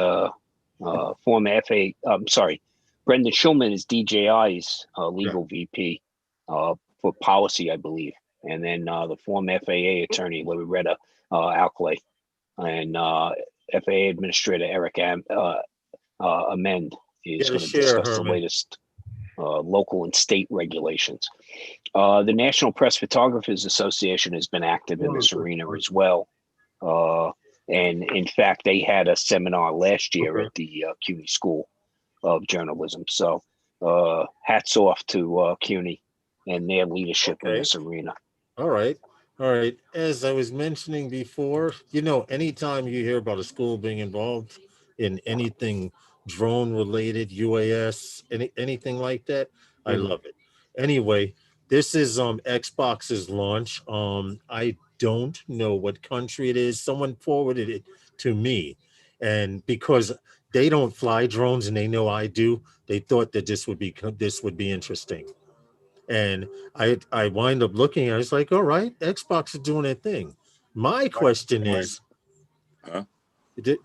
former FAA. I'm sorry, Brendan Schulman is DJI's legal VP for policy, I believe, and then the former FAA attorney Loretta Alclay and FAA Administrator Eric Amend is going to discuss the latest local and state regulations. The National Press Photographers Association has been active in this arena as well. And in fact, they had a seminar last year at the CUNY School of Journalism. So hats off to CUNY and their leadership in this arena. All right. All right. As I was mentioning before, you know, anytime you hear about a school being involved in anything drone related, UAS, anything like that, I love it. Anyway, this is Xbox's launch. I don't know what country it is. Someone forwarded it to me, and because they don't fly drones and they know I do, they thought that this would be interesting. And I wind up looking, I was like, all right, Xbox is doing their thing. My question is,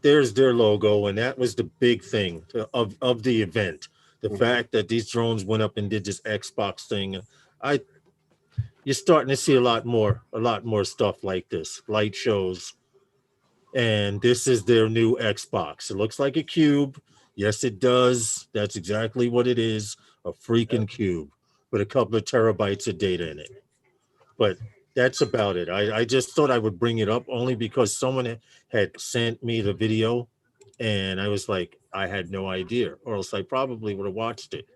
there's their logo, and that was the big thing of the event. The fact that these drones went up and did this Xbox thing. You're starting to see a lot more stuff like this, light shows. And this is their new Xbox. It looks like a cube. Yes, it does. That's exactly what it is, a freaking cube with a couple of terabytes of data in it. But that's about it. I just thought I would bring it up only because someone had sent me the video and I was like, I had no idea, or else I probably would have watched it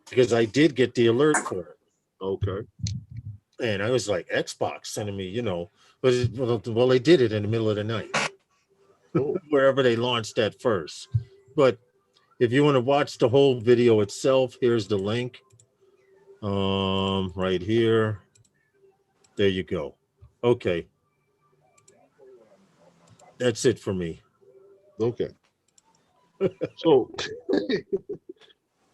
because I did get the alert for it. Okay. And I was like, Xbox sending me, you know, but well, they did it in the middle of the night, wherever they launched that first. But if you want to watch the whole video itself, here's the link. Right here. There you go. Okay. That's it for me. Okay. So,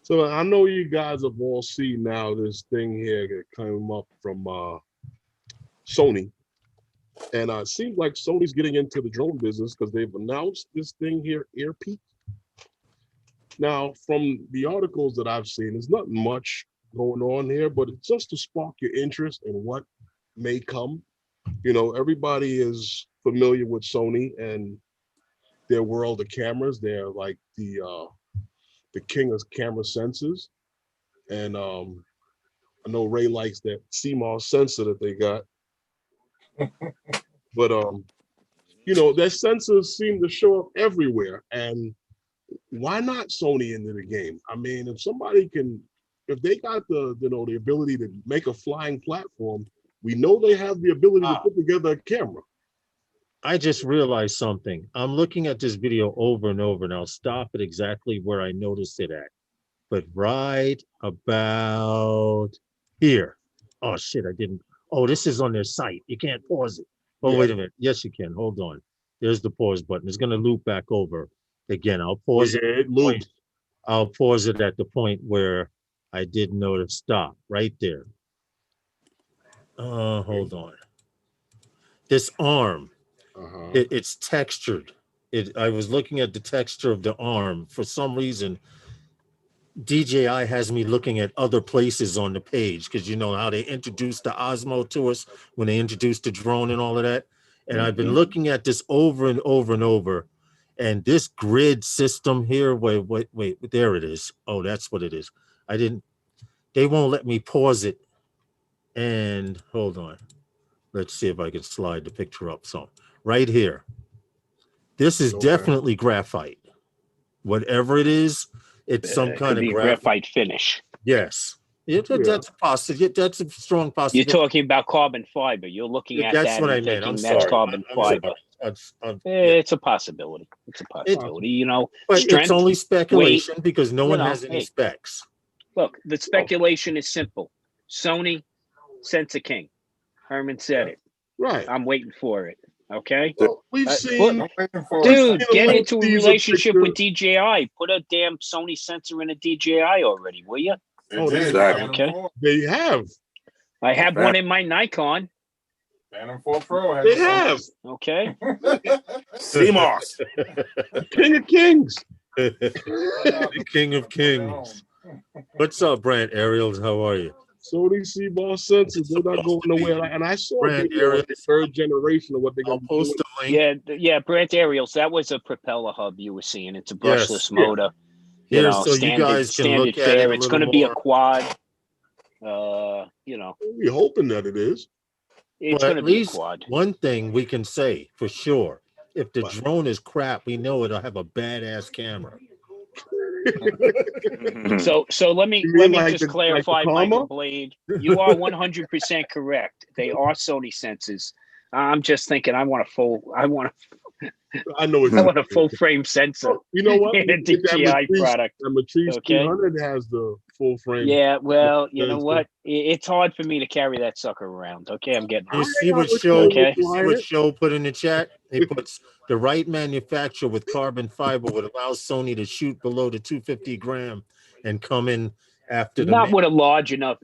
so I know you guys have all seen now this thing here that came up from Sony. And it seems like Sony's getting into the drone business because they've announced this thing here, Airpeak. Now, from the articles that I've seen, there's not much going on here, but it's just to spark your interest in what may come. You know, everybody is familiar with Sony and their world of cameras. They're like the king of camera sensors. And I know Ray likes that CMOS sensor that they got. But you know, their sensors seem to show up everywhere. And why not Sony into the game? I mean, if somebody can, if they got the, you know, the ability to make a flying platform, we know they have the ability to put together a camera. I just realized something. I'm looking at this video over and over, and I'll stop at exactly where I noticed it at. But right about here. Oh, shit, I didn't. Oh, this is on their site. You can't pause it. Oh, wait a minute. Yes, you can. Hold on. There's the pause button. It's going to loop back over. Again, I'll pause it. I'll pause it at the point where I didn't know to stop. Right there. Hold on. This arm. It's textured. I was looking at the texture of the arm. For some reason, DJI has me looking at other places on the page because you know how they introduced the Osmo to us when they introduced the drone and all of that. And I've been looking at this over and over and over. And this grid system here, wait, there it is. Oh, that's what it is. They won't let me pause it. And hold on. Let's see if I can slide the picture up. So right here. This is definitely graphite. Whatever it is, it's some kind of graphite finish. Yes. That's a possibility. That's a strong possibility. You're talking about carbon fiber. You're looking at that's what I meant. I'm sorry. That's carbon fiber. It's a possibility. It's a possibility. You know, but it's only speculation because no one has any specs. Look, the speculation is simple. Sony, Sense of King. Herman said it. Right. I'm waiting for it. Okay. Well, we've seen, Dude, get into a relationship with DJI. Put a damn Sony sensor in a DJI already, will you? Okay. They have. I have one in my Nikon. Phantom 4 Pro has They have. Okay. CMOS. King of Kings. The King of Kings. What's up, Brant? Ariels, how are you? Sony CMOS sensors, they're not going nowhere. And I saw Brant, the third generation of what they're I'll going to post a link. Yeah, Brant Aerials. That was a propeller hub you were seeing. It's a brushless motor. Here, so you guys can look at it. It's going to be a quad. You know, we're hoping that it is. It's going to be a quad. One thing we can say for sure: if the drone is crap, we know it'll have a badass camera. So let me just clarify, Michael Blade. You are 100% correct. They are Sony sensors. I'm just thinking I want a full frame sensor. You know what? In a DJI product. The Matrice 200 has the full frame. Yeah, well, you know what? It's hard for me to carry that sucker around. Okay, I'm getting. You see what Show put in the chat? He puts the right manufacturer with carbon fiber would allow Sony to shoot below the 250 gram and come in after the. Not with a large enough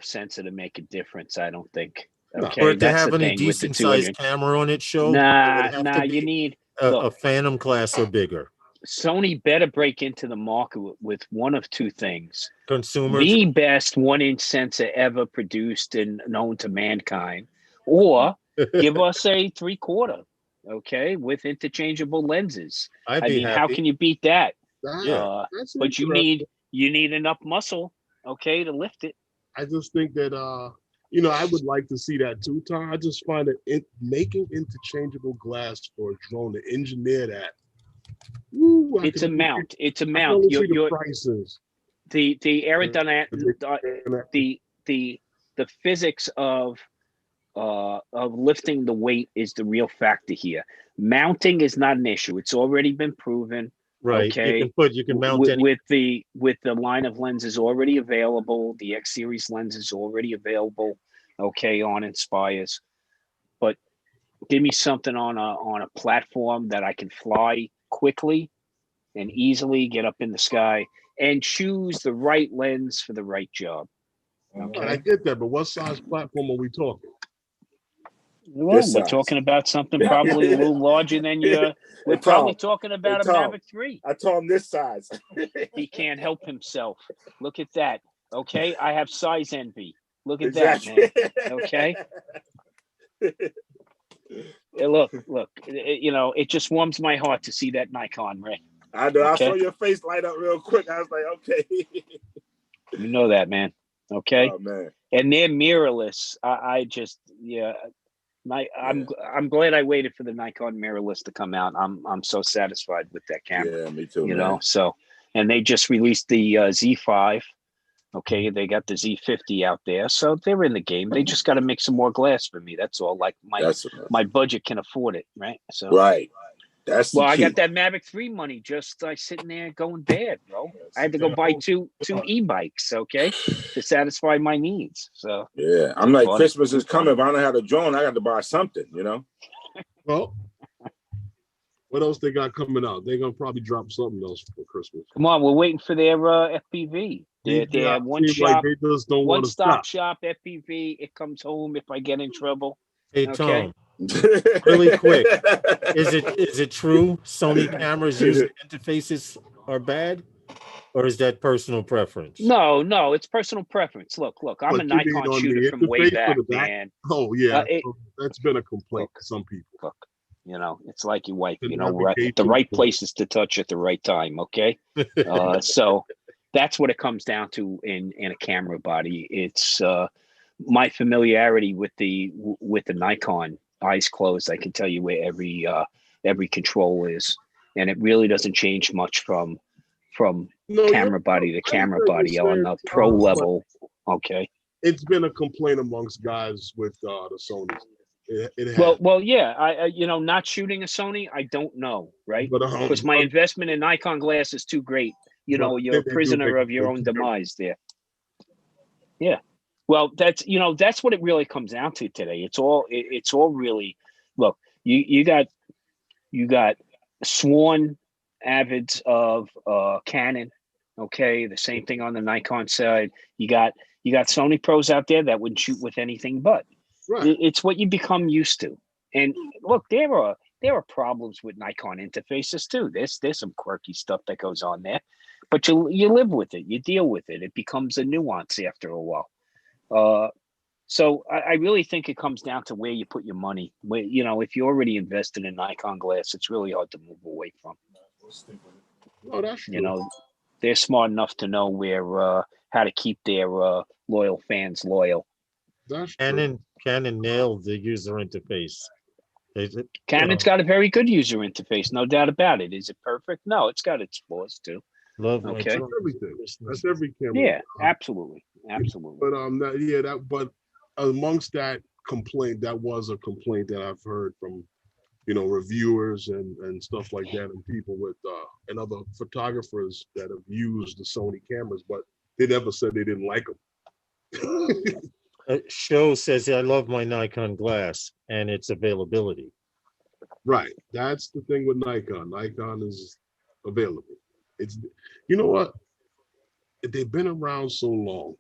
sensor to make a difference. I don't think. Okay, or to have any decent sized camera on it, Show. Nah. You need a Phantom class or bigger. Sony better break into the market with one of two things. Consumers. The best 1-inch sensor ever produced and known to mankind, or give us a 3/4, okay, with interchangeable lenses. I mean, how can you beat that? But you need enough muscle, okay, to lift it. I just think that I would like to see that too, Tom. I just find it making interchangeable glass for a drone to engineer that. Ooh, it's a mount. Your prices. The aerodynamic, the physics of lifting the weight is the real factor here. Mounting is not an issue. It's already been proven. Right. Okay. You can mount with the line of lenses already available. The X series lens is already available. Okay, on Inspires, but give me something on a platform that I can fly quickly and easily get up in the sky and choose the right lens for the right job. Okay, I get that, but what size platform are we talking? Well, we're talking about something probably a little larger than you. We're probably talking about a Mavic 3. I told him this size. He can't help himself. Look at that. Okay, I have size envy. Look at that, man. Okay. Look. It just warms my heart to see that Nikon, Ray. I know. Okay? I saw your face light up real quick. I was like, okay. You know that, man. Okay. Oh, man. And they're mirrorless. I'm glad I waited for the Nikon mirrorless to come out. I'm so satisfied with that camera. Yeah, me too. You know, so and they just released the Z5. Okay, they got the Z50 out there, so they're in the game. They just got to make some more glass for me. That's all. Like my budget can afford it, right? So right. I got that Mavic 3 money just sitting there going bad, bro. I had to go buy two e-bikes, okay, to satisfy my needs. So yeah, I'm like, Christmas is coming. If I don't have a drone, I got to buy something, you know. Well, what else they got coming out? They're gonna probably drop something else for Christmas. Come on, we're waiting for their FPV. They have one shop, like they just don't one stop shop FPV. It comes home if I get in trouble. Hey, Tom, really quick, is it true Sony cameras user interfaces are bad, or is that personal preference? No, it's personal preference. Look, I'm a Nikon shooter from way back, man. Oh yeah, that's been a complaint to some people. Look, it's like your wife. The right places to touch at the right time. Okay, so. That's what it comes down to in a camera body. It's my familiarity with the Nikon. Eyes closed, I can tell you where every control is, and it really doesn't change much from camera body to camera body on the pro level. Okay. It's been a complaint amongst guys with the Sonys. Well, yeah. I not shooting a Sony, I don't know, right? Because my investment in Nikon glass is too great you know, But I you're a think they do prisoner make of your good own cameras. demise there. Yeah. Well, that's, you know, that's what it really comes down to today. It's all really, look, you got sworn avids of Canon. Okay, the same thing on the Nikon side. You got Sony pros out there that wouldn't shoot with anything but. Right. It's what you become used to. And look, there are problems with Nikon interfaces too. There's some quirky stuff that goes on there, but you live with it. You deal with it. It becomes a nuance after a while. So I really think it comes down to where you put your money. Where, you know, if you're already invested in Nikon glass, it's really hard to move away from. No, that's true. You know, they're smart enough to know where how to keep their loyal fans loyal. That's true. Canon nailed the user interface. Canon's got a very good user interface, no doubt about it. Is it perfect? No, it's got its flaws too. Love my Okay. That's choice. everything. That's every camera. Yeah, absolutely. But but amongst that complaint, that was a complaint that I've heard from, you know, reviewers and stuff like that, and people with and other photographers that have used the Sony cameras, but they never said they didn't like them. Show says, I love my Nikon glass and its availability. Right. That's the thing with Nikon. Nikon is available. It's, you know what? They've been around so long.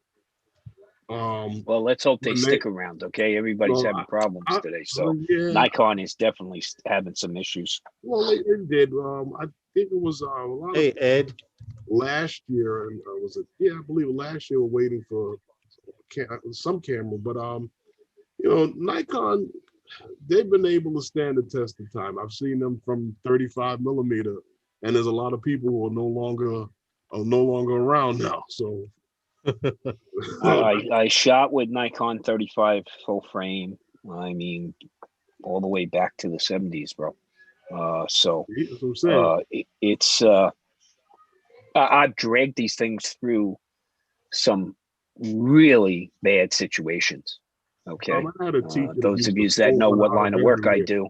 Well, let's hope they when stick around. Okay, everybody's Well, having problems today, so yeah. Nikon is definitely having some issues. Well, they did. I think it was a lot Hey, of Ed, last year, and was it? Yeah, I believe last year we're waiting for some camera, but you know, Nikon, they've been able to stand the test of time. I've seen them from 35 millimeter, and there's a lot of people who are no longer around now. So I shot with Nikon 35 full frame. I mean, all the way back to the 70s, bro. So that's what I'm saying. it's I've dragged these things through some really bad situations. Okay, I had a teacher that those used of to you that pull know one what out line of work I everywhere. do,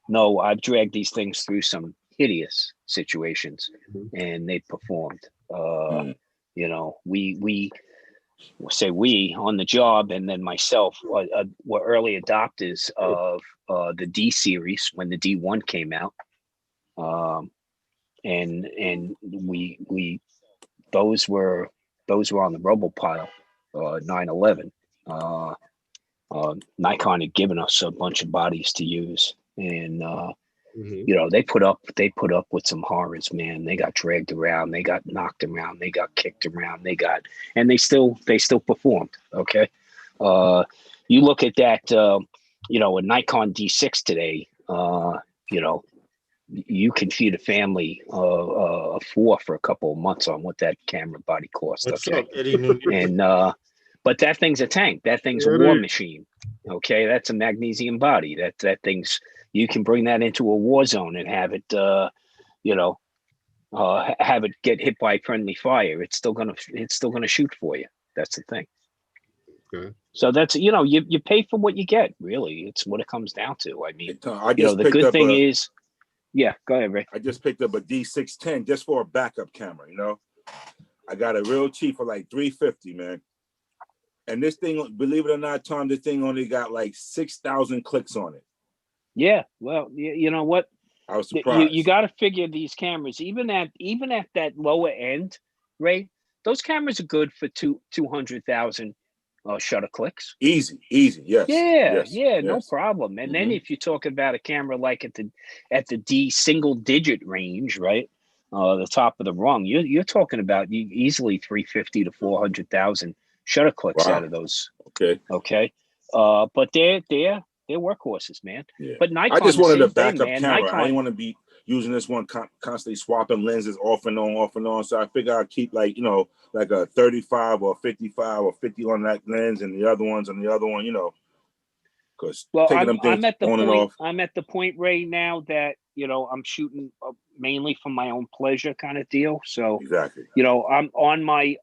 know I've dragged these things through some hideous situations, Mhm. and they performed. You know, we say we on the job, and then myself were early adopters of the D series when the D1 came out, and we those were on the rubble pile. 9/11. Nikon had given us a bunch of bodies to use, and you know, they put up with some horrors, man. They got dragged around, they got knocked around, they got kicked around, and they still performed. Okay, you look at that, you know, a Nikon D6 today. You know, you can feed a family of 4 for a couple of months on what that camera body cost. what's Okay, up, Eddie Nunez? and but that thing's a tank. That thing's a war machine. Okay, that's a magnesium body. That thing's, you can bring that into a war zone and have it, you know, have it get hit by friendly fire. It's still gonna shoot for you. That's the thing. Okay. So that's, you know, you pay for what you get. Really, it's what it comes down to. I mean, I you know, just the picked good up thing is, yeah. Go ahead, Ray. I just picked up a D610 just for a backup camera. You know, I got it real cheap for like $350, man. And this thing, believe it or not, Tom, this thing only got like 6,000 clicks on it. Yeah. Well, you know what? I was surprised. You got to figure these cameras, even at that lower end, Ray. Those cameras are good for 200,000 shutter clicks. Easy, yes. Yeah, no problem. And then if you talk about a camera like at the D single digit range, right, the top of the rung, you're talking about easily 350 to 400,000 shutter clicks out of those. Okay, but they're workhorses, man. Yeah. But Nikon, I just wanted a backup backup camera. I didn't want to be using this one constantly swapping lenses off and on. So I figured I'd keep, like, you know, like a 35 or 55 or 50 on that lens, and the other ones on the other one, you know, because taking them things on and off. I'm at the point, Ray, now that, you know, I'm shooting mainly for my own pleasure kind of deal. So exactly, you know, I'm on my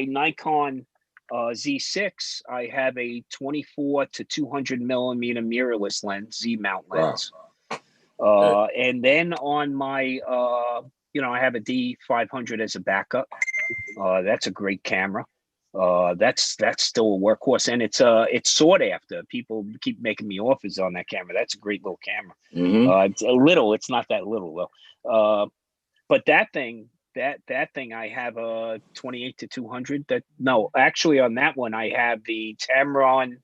Nikon Z6. I have a 24 to 200 millimeter mirrorless lens, Z mount lens. And then on my, I have a D500 as a backup. That's a great camera. That's still a workhorse, and it's sought after. People keep making me offers on that camera. That's a great little camera. It's a little. It's not that little though. But that thing I have a 28 to 200. Actually on that one I have the Tamron.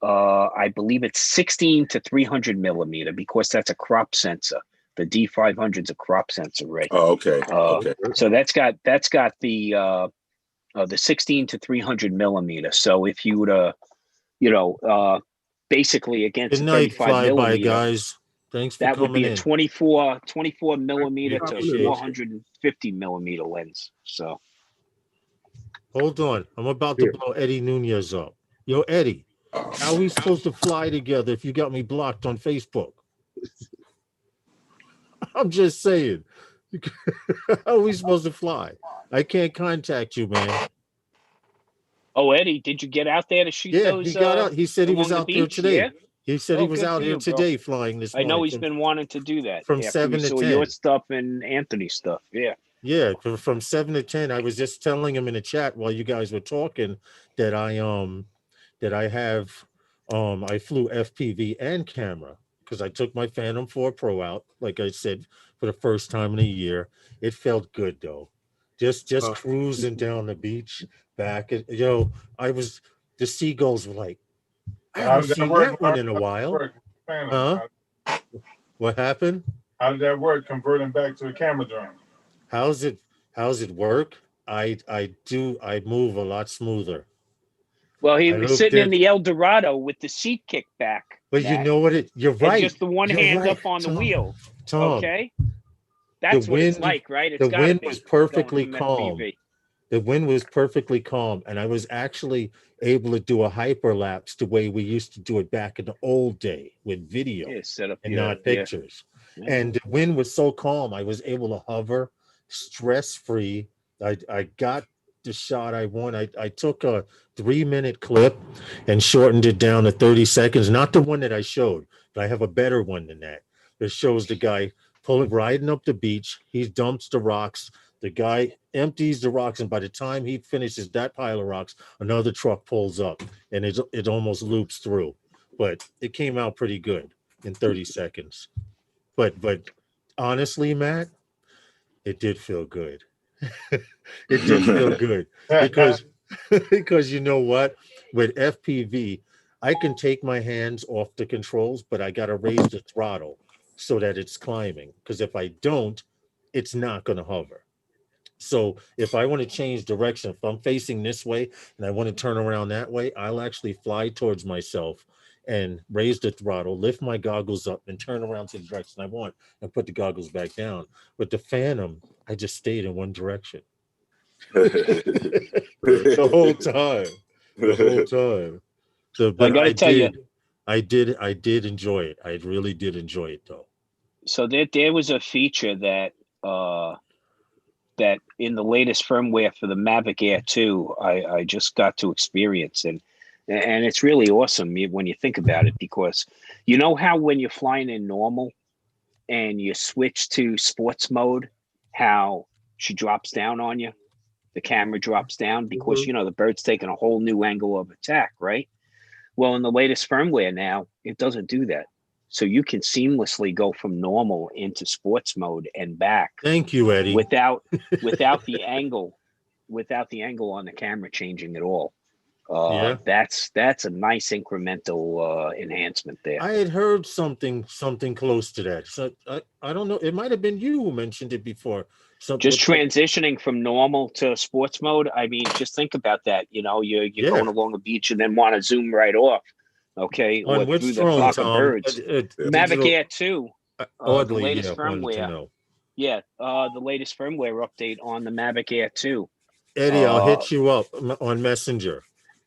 I believe it's 16 to 300 millimeter because that's a crop sensor. The D500 is a crop sensor, right? Oh, okay. Okay. So that's got the 16 to 300 millimeter. So if you would, basically against Good a night, 35 flyby millimeter, guys. Thanks for that would coming be a in. 24 millimeter to Appreciate you. 450 millimeter lens. So Hold on. I'm about to blow Eddie Nunez up. Yo, Eddie, how are we supposed to fly together if you got me blocked on Facebook? I'm just saying. How are we supposed to fly? I can't contact you, man. Oh, Eddie, did you get out there to shoot those? He got out. He said he was along the out there beach? today. Yeah? He said he was good out for here you, bro. today flying this I morning. know he's been wanting to do that from after 7 he to saw 10. your stuff and Anthony's stuff. Yeah. Yeah, from 7 to 10. I was just telling him in the chat while you guys were talking that I have I flew FPV and camera because I took my Phantom 4 Pro out, like I said, for the first time in a year. It felt good though. Just cruising down the beach back at, the seagulls were like, I How haven't did that seen work? that one in a while. Huh? What happened? How did that work? Converting back to a camera drone. How's it work? I move a lot smoother. Well, he was sitting in the El Dorado with the seat kicked back. But you know what? You're right. And just the one hand up on the wheel. Tom, okay. That's what it's like, right? It's the wind was perfectly calm. FPV. The wind was perfectly calm, and I was actually able to do a hyperlapse the way we used to do it back in the old day with video and not pictures. Yeah. And the wind was so calm, I was able to hover stress-free. I got the shot I want. I took a 3-minute clip and shortened it down to 30 seconds. Not the one that I showed, but I have a better one than that. That shows the guy riding up the beach. He dumps the rocks. The guy empties the rocks, and by the time he finishes that pile of rocks, another truck pulls up, and it almost loops through. But it came out pretty good in 30 seconds. But honestly, Matt, it did feel good. It did feel good because you know what? With FPV, I can take my hands off the controls, but I got to raise the throttle so that it's climbing. Because if I don't, it's not going to hover. So if I want to change direction, if I'm facing this way and I want to turn around that way, I'll actually fly towards myself and raise the throttle, lift my goggles up and turn around to the direction I want and put the goggles back down. With the Phantom, I just stayed in one direction. The whole time. So, but I tell you, I did enjoy it. I really did enjoy it though. So there was a feature that that in the latest firmware for the Mavic Air 2, I just got to experience, and it's really awesome when you think about it, because you know how when you're flying in normal and you switch to sports mode, how she drops down on you, the camera drops down because the bird's taking a whole new angle of attack, right? Well, in the latest firmware now, it doesn't do that. So you can seamlessly go from normal into sports mode and back. Thank you, Eddie. Without the angle on the camera changing at all. That's a nice incremental enhancement there. I had heard something close to that. So I don't know. It might have been you who mentioned it before. Just transitioning from normal to sports mode. I mean, just think about that. You're going along the beach and then want to zoom right off. Okay, on which drone, Tom? Mavic Air 2. The latest firmware. The latest firmware update on the Mavic Air 2. Eddie, I'll hit you up on Messenger.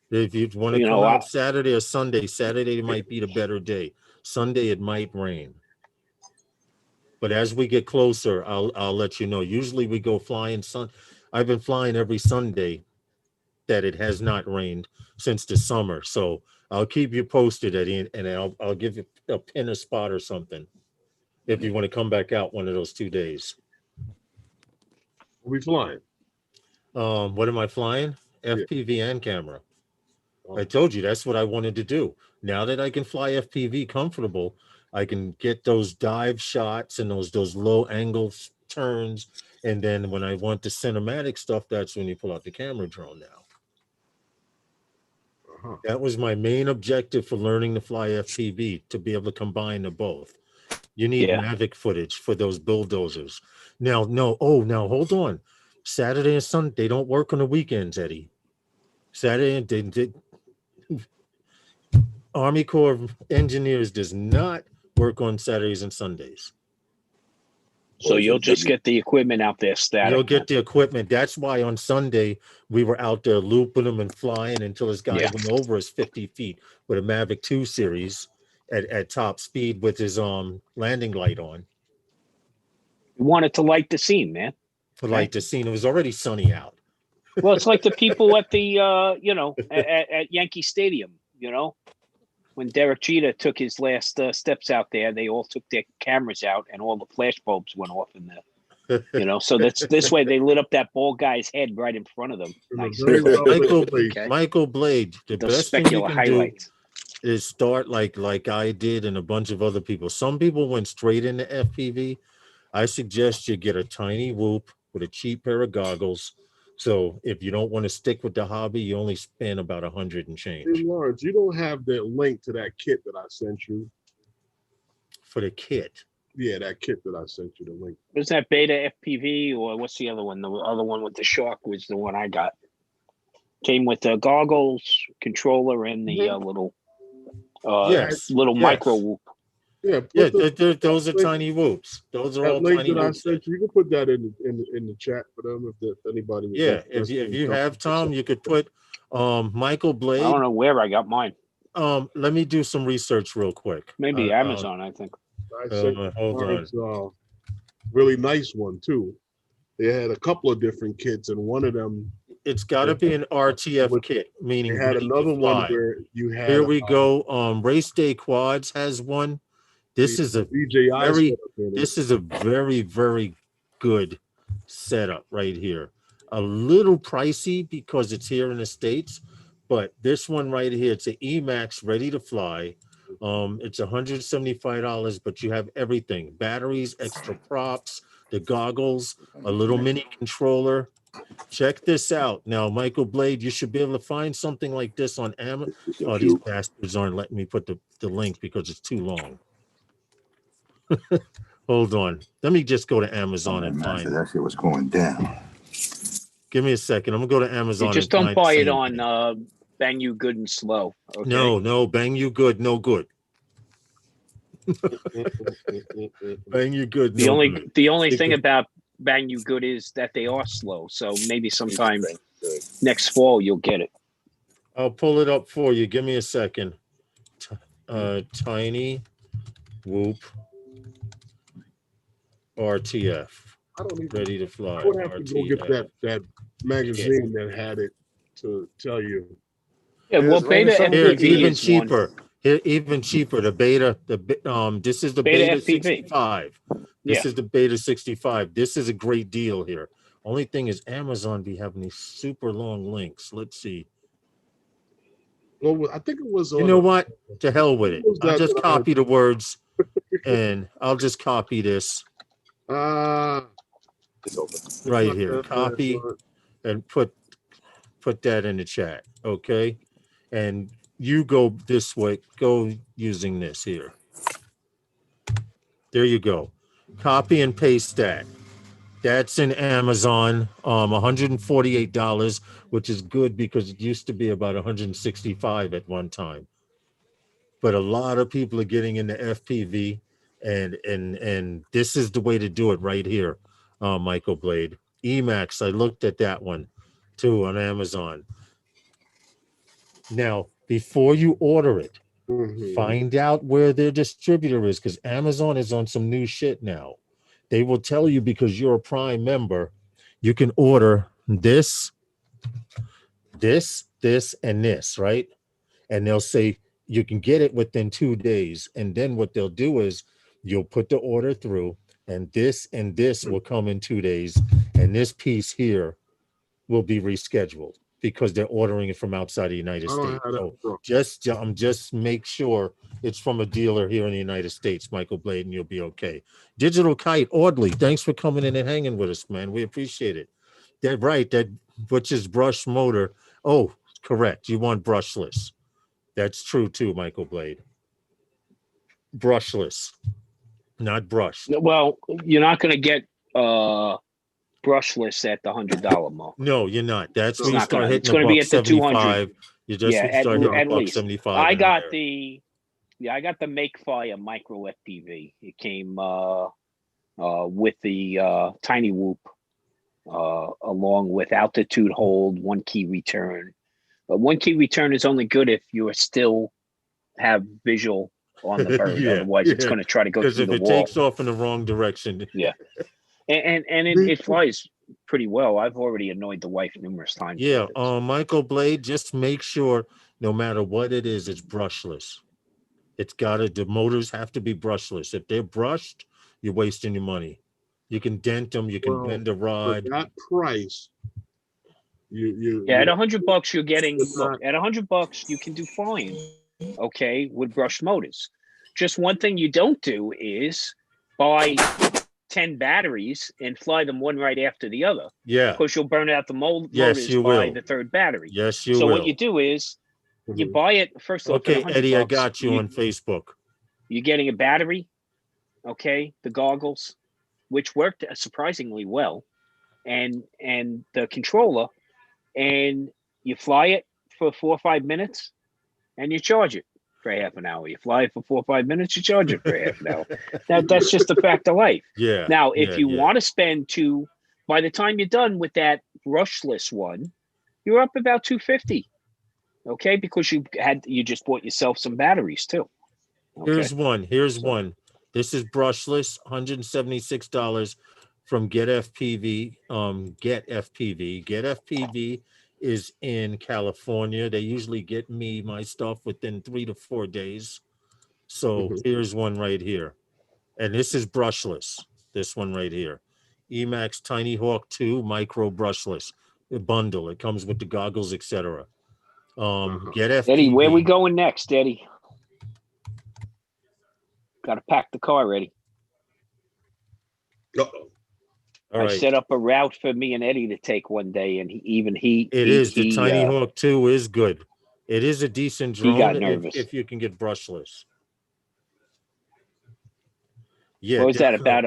If you want to come out Saturday or Sunday. Saturday might be the better day. Sunday it might rain. But as we get closer, I'll let you know. Usually we go flying. I've been flying every Sunday that it has not rained since the summer. So I'll keep you posted, Eddie, and I'll give you a pin, a spot or something if you want to come back out one of those 2 days. We flying. What am I flying? FPV and camera. I told you that's what I wanted to do. Now that I can fly FPV comfortable, I can get those dive shots and those low angle turns. And then when I want the cinematic stuff, that's when you pull out the camera drone now. That was my main objective for learning to fly FPV, to be able to combine the both. You need Mavic footage for those bulldozers. Now, now hold on. Saturday and Sunday, they don't work on the weekends, Eddie. Saturday, Army Corps of Engineers does not work on Saturdays and Sundays. So you'll just get the equipment out there static. You'll get the equipment. That's why on Sunday we were out there looping them and flying until this guy went over his 50 feet with a Mavic 2 series at top speed with his landing light on. You wanted to light the scene, man. To light the scene. It was already sunny out. Well, it's like the people at the at Yankee Stadium, when Derek Jeter took his last steps out there, they all took their cameras out and all the flash bulbs went off in there. So that's this way they lit up that bald guy's head right in front of them. Nice. Michael Blade, the best thing you can do is start like I did and a bunch of other people. Some people went straight into FPV. I suggest you get a tiny whoop with a cheap pair of goggles. So if you don't want to stick with the hobby, you only spend about 100 and change. Hey, Lawrence, you don't have that link to that kit that I sent you. For the kit? Yeah, that kit that I sent you, the link. Was that Beta FPV or what's the other one? The other one with the shark was the one I got. Came with the goggles, controller, and the little micro whoop. Yeah, those are tiny whoops. Those are all tiny whoops. You can put that in the chat for them if anybody. If you have Tom, you could put Michael Blade. I don't know where I got mine. Let me do some research real quick. Maybe Amazon, I think. Hold on. Really nice one too. They had a couple of different kits, and one of them. It's got to be an RTF kit, meaning they had another one where you had. Here we go. Race Day Quads has one. This is a very, very good setup right here. A little pricey because it's here in the States, but this one right here, it's an Emax ready to fly. It's $175, but you have everything: batteries, extra props, the goggles, a little mini controller. Check this out. Now, Michael Blade, you should be able to find something like this on Amazon. Oh, these bastards aren't letting me put the link because it's too long. Hold on. Let me just go to Amazon and find it. That shit was going down. Give me a second. I'm gonna go to Amazon. Just don't buy it on Bang You Good and Slow. Okay? No, Bang You Good, no good. Bang You Good. The only thing about Bang You Good is that they are slow. So maybe sometime next fall you'll get it. I'll pull it up for you. Give me a second. Tiny Whoop RTF. I don't even ready to fly. I would have to go get that magazine that had it to tell you. Yeah, well, Beta FPV even cheaper. Here, even cheaper. The Beta. This is the Beta 65. This is the Beta 65. This is a great deal here. Only thing is, Amazon be having these super long links. Let's see. Well, I think it was. You know what? To hell with it. I'll just copy the words, and I'll just copy this. Right here. Copy and put that in the chat. Okay. And you go this way. Go using this here. There you go. Copy and paste that. That's in Amazon, $148, which is good because it used to be about $165 at one time. But a lot of people are getting into FPV, and this is the way to do it right here, Michael Blade. Emax, I looked at that one too on Amazon. Now, before you order it, find out where their distributor is, because Amazon is on some new shit now. They will tell you, because you're a Prime member, you can order this, and this, right? And they'll say you can get it within 2 days. And then what they'll do is you'll put the order through, and this will come in 2 days. and this piece here will be rescheduled because they're ordering it from outside the United I don't States. have that So problem. just make sure it's from a dealer here in the United States, Michael Blade, and you'll be okay. Digital Kite, Audley, thanks for coming in and hanging with us, man. We appreciate it. That right, that which is brush motor. Oh, correct. You want brushless. That's true too, Michael Blade. Brushless, not brushed. Well, you're not going to get brushless at the $100 mark. No, you're not. That's It's where you not start gonna. hitting It's going to be at the 200. $175. You just Yeah, start hitting at least. $175. I and got higher. I got the Makefire micro FPV. It came with the tiny whoop, along with altitude hold, 1 key return. But 1 key return is only good if you are still have visual on the bird. Yeah, Otherwise, it's yeah. going to try to go Because through if the it wall. takes off in the wrong direction, Yeah, and it flies pretty well. I've already annoyed the wife numerous times. yeah. with it. Michael Blade, just make sure no matter what it is, it's brushless. It's the motors have to be brushless. If they're brushed, you're wasting your money. You can dent them, you can Well, bend a for rod. that price, Yeah, at $100 you're getting It's not- at $100 you can do fine, okay, with brushed motors. Just one thing you don't do is buy 10 batteries and fly them one right after the other, Yeah. because you'll burn out the Yes, motors you by will. the third battery. Yes, you So will. what you do is you buy it first off. Okay, at $100, Eddie, I got you on Facebook. You're getting a battery, okay, the goggles, which worked surprisingly well, and the controller, and you fly it for 4 or 5 minutes, and you charge it for half an hour. You fly it for 4 or 5 minutes, you charge it for half an hour. That's just a fact of life. Yeah. Now, if yeah, you yeah. want to spend by the time you're done with that brushless one, you're up about $250. Okay, because you just bought yourself some batteries too. Okay. Here's one. This is brushless, $176 from Get FPV. Get FPV. Get FPV is in California. They usually get me my stuff within 3 to 4 days. So here's one right here. And this is brushless. This one right here. Emax Tiny Hawk 2 micro brushless. The bundle. It comes with the goggles, etc. Get FPV. Eddie, where we going next, Eddie? Got to pack the car, Eddie. Uh-oh. All right. I set up a route for me and Eddie to take one day, and the Tiny Hawk 2 is good. It is a decent drone. He got nervous. If you can get brushless. Yeah. What was that, about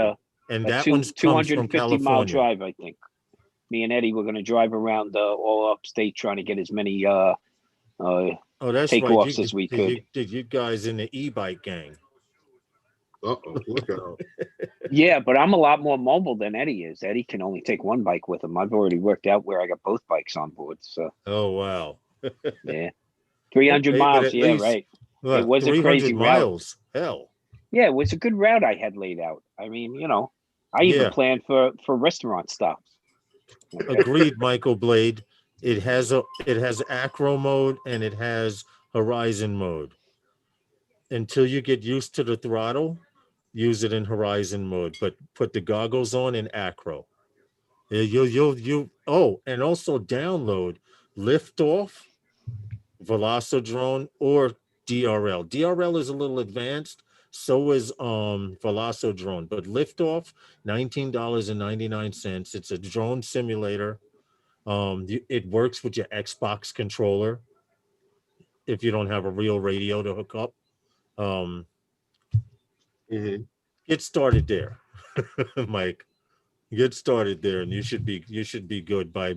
and a that one's 250-mile drive, I think. Me and Eddie were going to drive around all upstate trying to get as many oh, that's takeoffs right. as we could. You guys in the e-bike gang. Uh-oh, look out. Yeah, but I'm a lot more mobile than Eddie is. Eddie can only take one bike with him. I've already worked out where I got both bikes on board. So. Oh, wow. Yeah. 300 Okay, miles. Yeah, right. Look, it was a crazy miles. route. Hell. Yeah, it was a good route I had laid out. I mean, I even planned for restaurant stops. Okay. Agreed, Michael Blade. It has acro mode and it has horizon mode. Until you get used to the throttle, use it in horizon mode, but put the goggles on in acro. And also download Liftoff, Velocodrone, or DRL. DRL is a little advanced, so is Velocodrone, but Liftoff, $19.99. It's a drone simulator. It works with your Xbox controller if you don't have a real radio to hook up. Get started there, Mike. Get started there, and you should be good by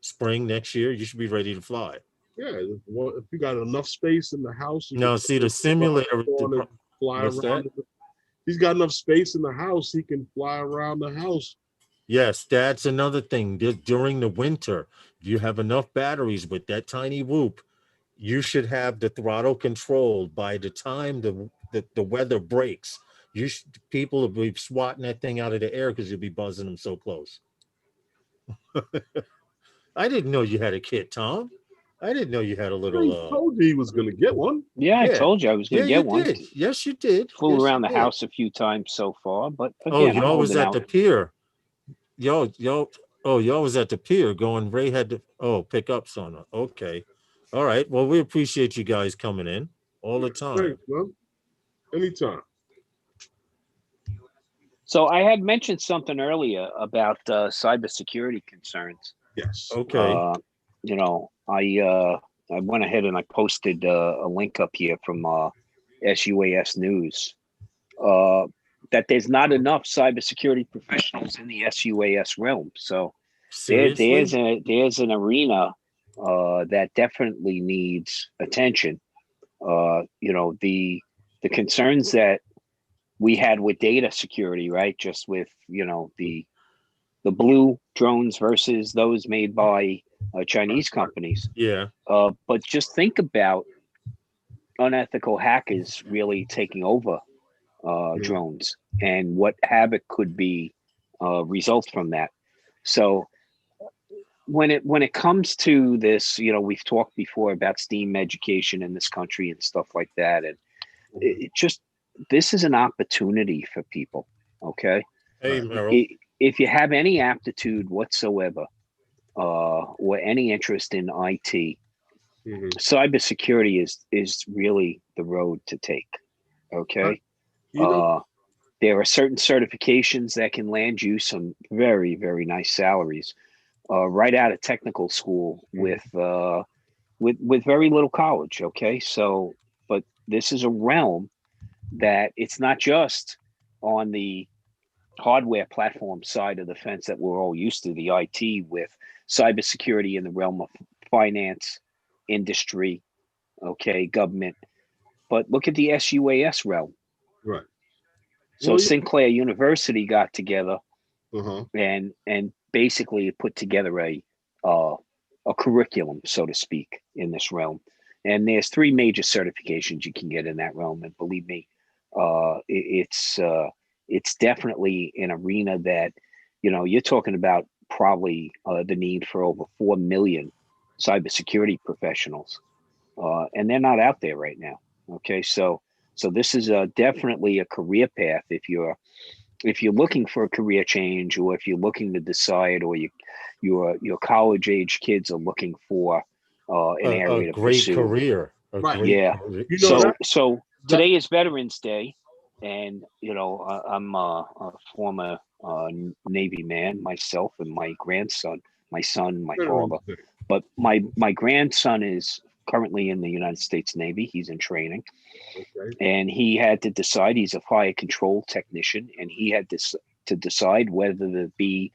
spring next year. You should be ready to fly. Yeah, well, if you got enough space in the house, Now, see the simulator. Fly around. He's got enough space in the house; he can fly around the house. Yes, that's another thing. During the winter, if you have enough batteries with that tiny whoop, you should have the throttle controlled by the time the weather breaks. People will be swatting that thing out of the air because you'll be buzzing them so close. I didn't know you had a kit, Tom. I didn't know you had a little. I told you he was going to get one. Yeah, I told you I was going to get one. Yes, you did. Flew around the house a few times so far, but again, you're always at the pier. y'all was at the pier going. Ray had to pick up Sona. Okay, all right. Well, we appreciate you guys coming in all the time. Thanks, man. Anytime. So I had mentioned something earlier about cybersecurity concerns. Yes. Okay. You know, I went ahead and I posted a link up here from SUAS News that there's not enough cybersecurity professionals in the SUAS realm. So Seriously? there's an arena that definitely needs attention. You know, the concerns that we had with data security, right? Just with, you know, the blue drones versus those made by Chinese companies. Yeah. But just think about unethical hackers really taking over drones and what havoc could be result from that. So when it comes to this, you know, we've talked before about STEAM education in this country and stuff like that, and it just, this is an opportunity for people. Okay. Hey, Merrill. If you have any aptitude whatsoever or any interest in IT, cybersecurity is really the road to take. Okay. There are certain certifications that can land you some very, very nice salaries right out of technical school with very little college. Okay. So, but this is a realm that it's not just on the hardware platform side of the fence that we're all used to, the IT, with cybersecurity in the realm of finance, industry, okay, government. But look at the SUAS realm. Right. So Well, Sinclair University got together Uh-huh. and basically put together a curriculum, so to speak, in this realm. And there's 3 major certifications you can get in that realm. And believe me, it's definitely an arena that, you know, you're talking about probably the need for over 4 million cybersecurity professionals, and they're not out there right now. Okay, so this is definitely a career path if you're looking for a career change, or if you're looking to decide, or your college age kids are looking for an area to great pursue. career. Yeah. You know, So today is Veterans Day, and you know, I'm a former Navy man myself, and my grandson, my son, my father. But my grandson is currently in the United States Navy. He's in training. Okay. And he had to decide, he's a fire control technician, and he had to decide whether to be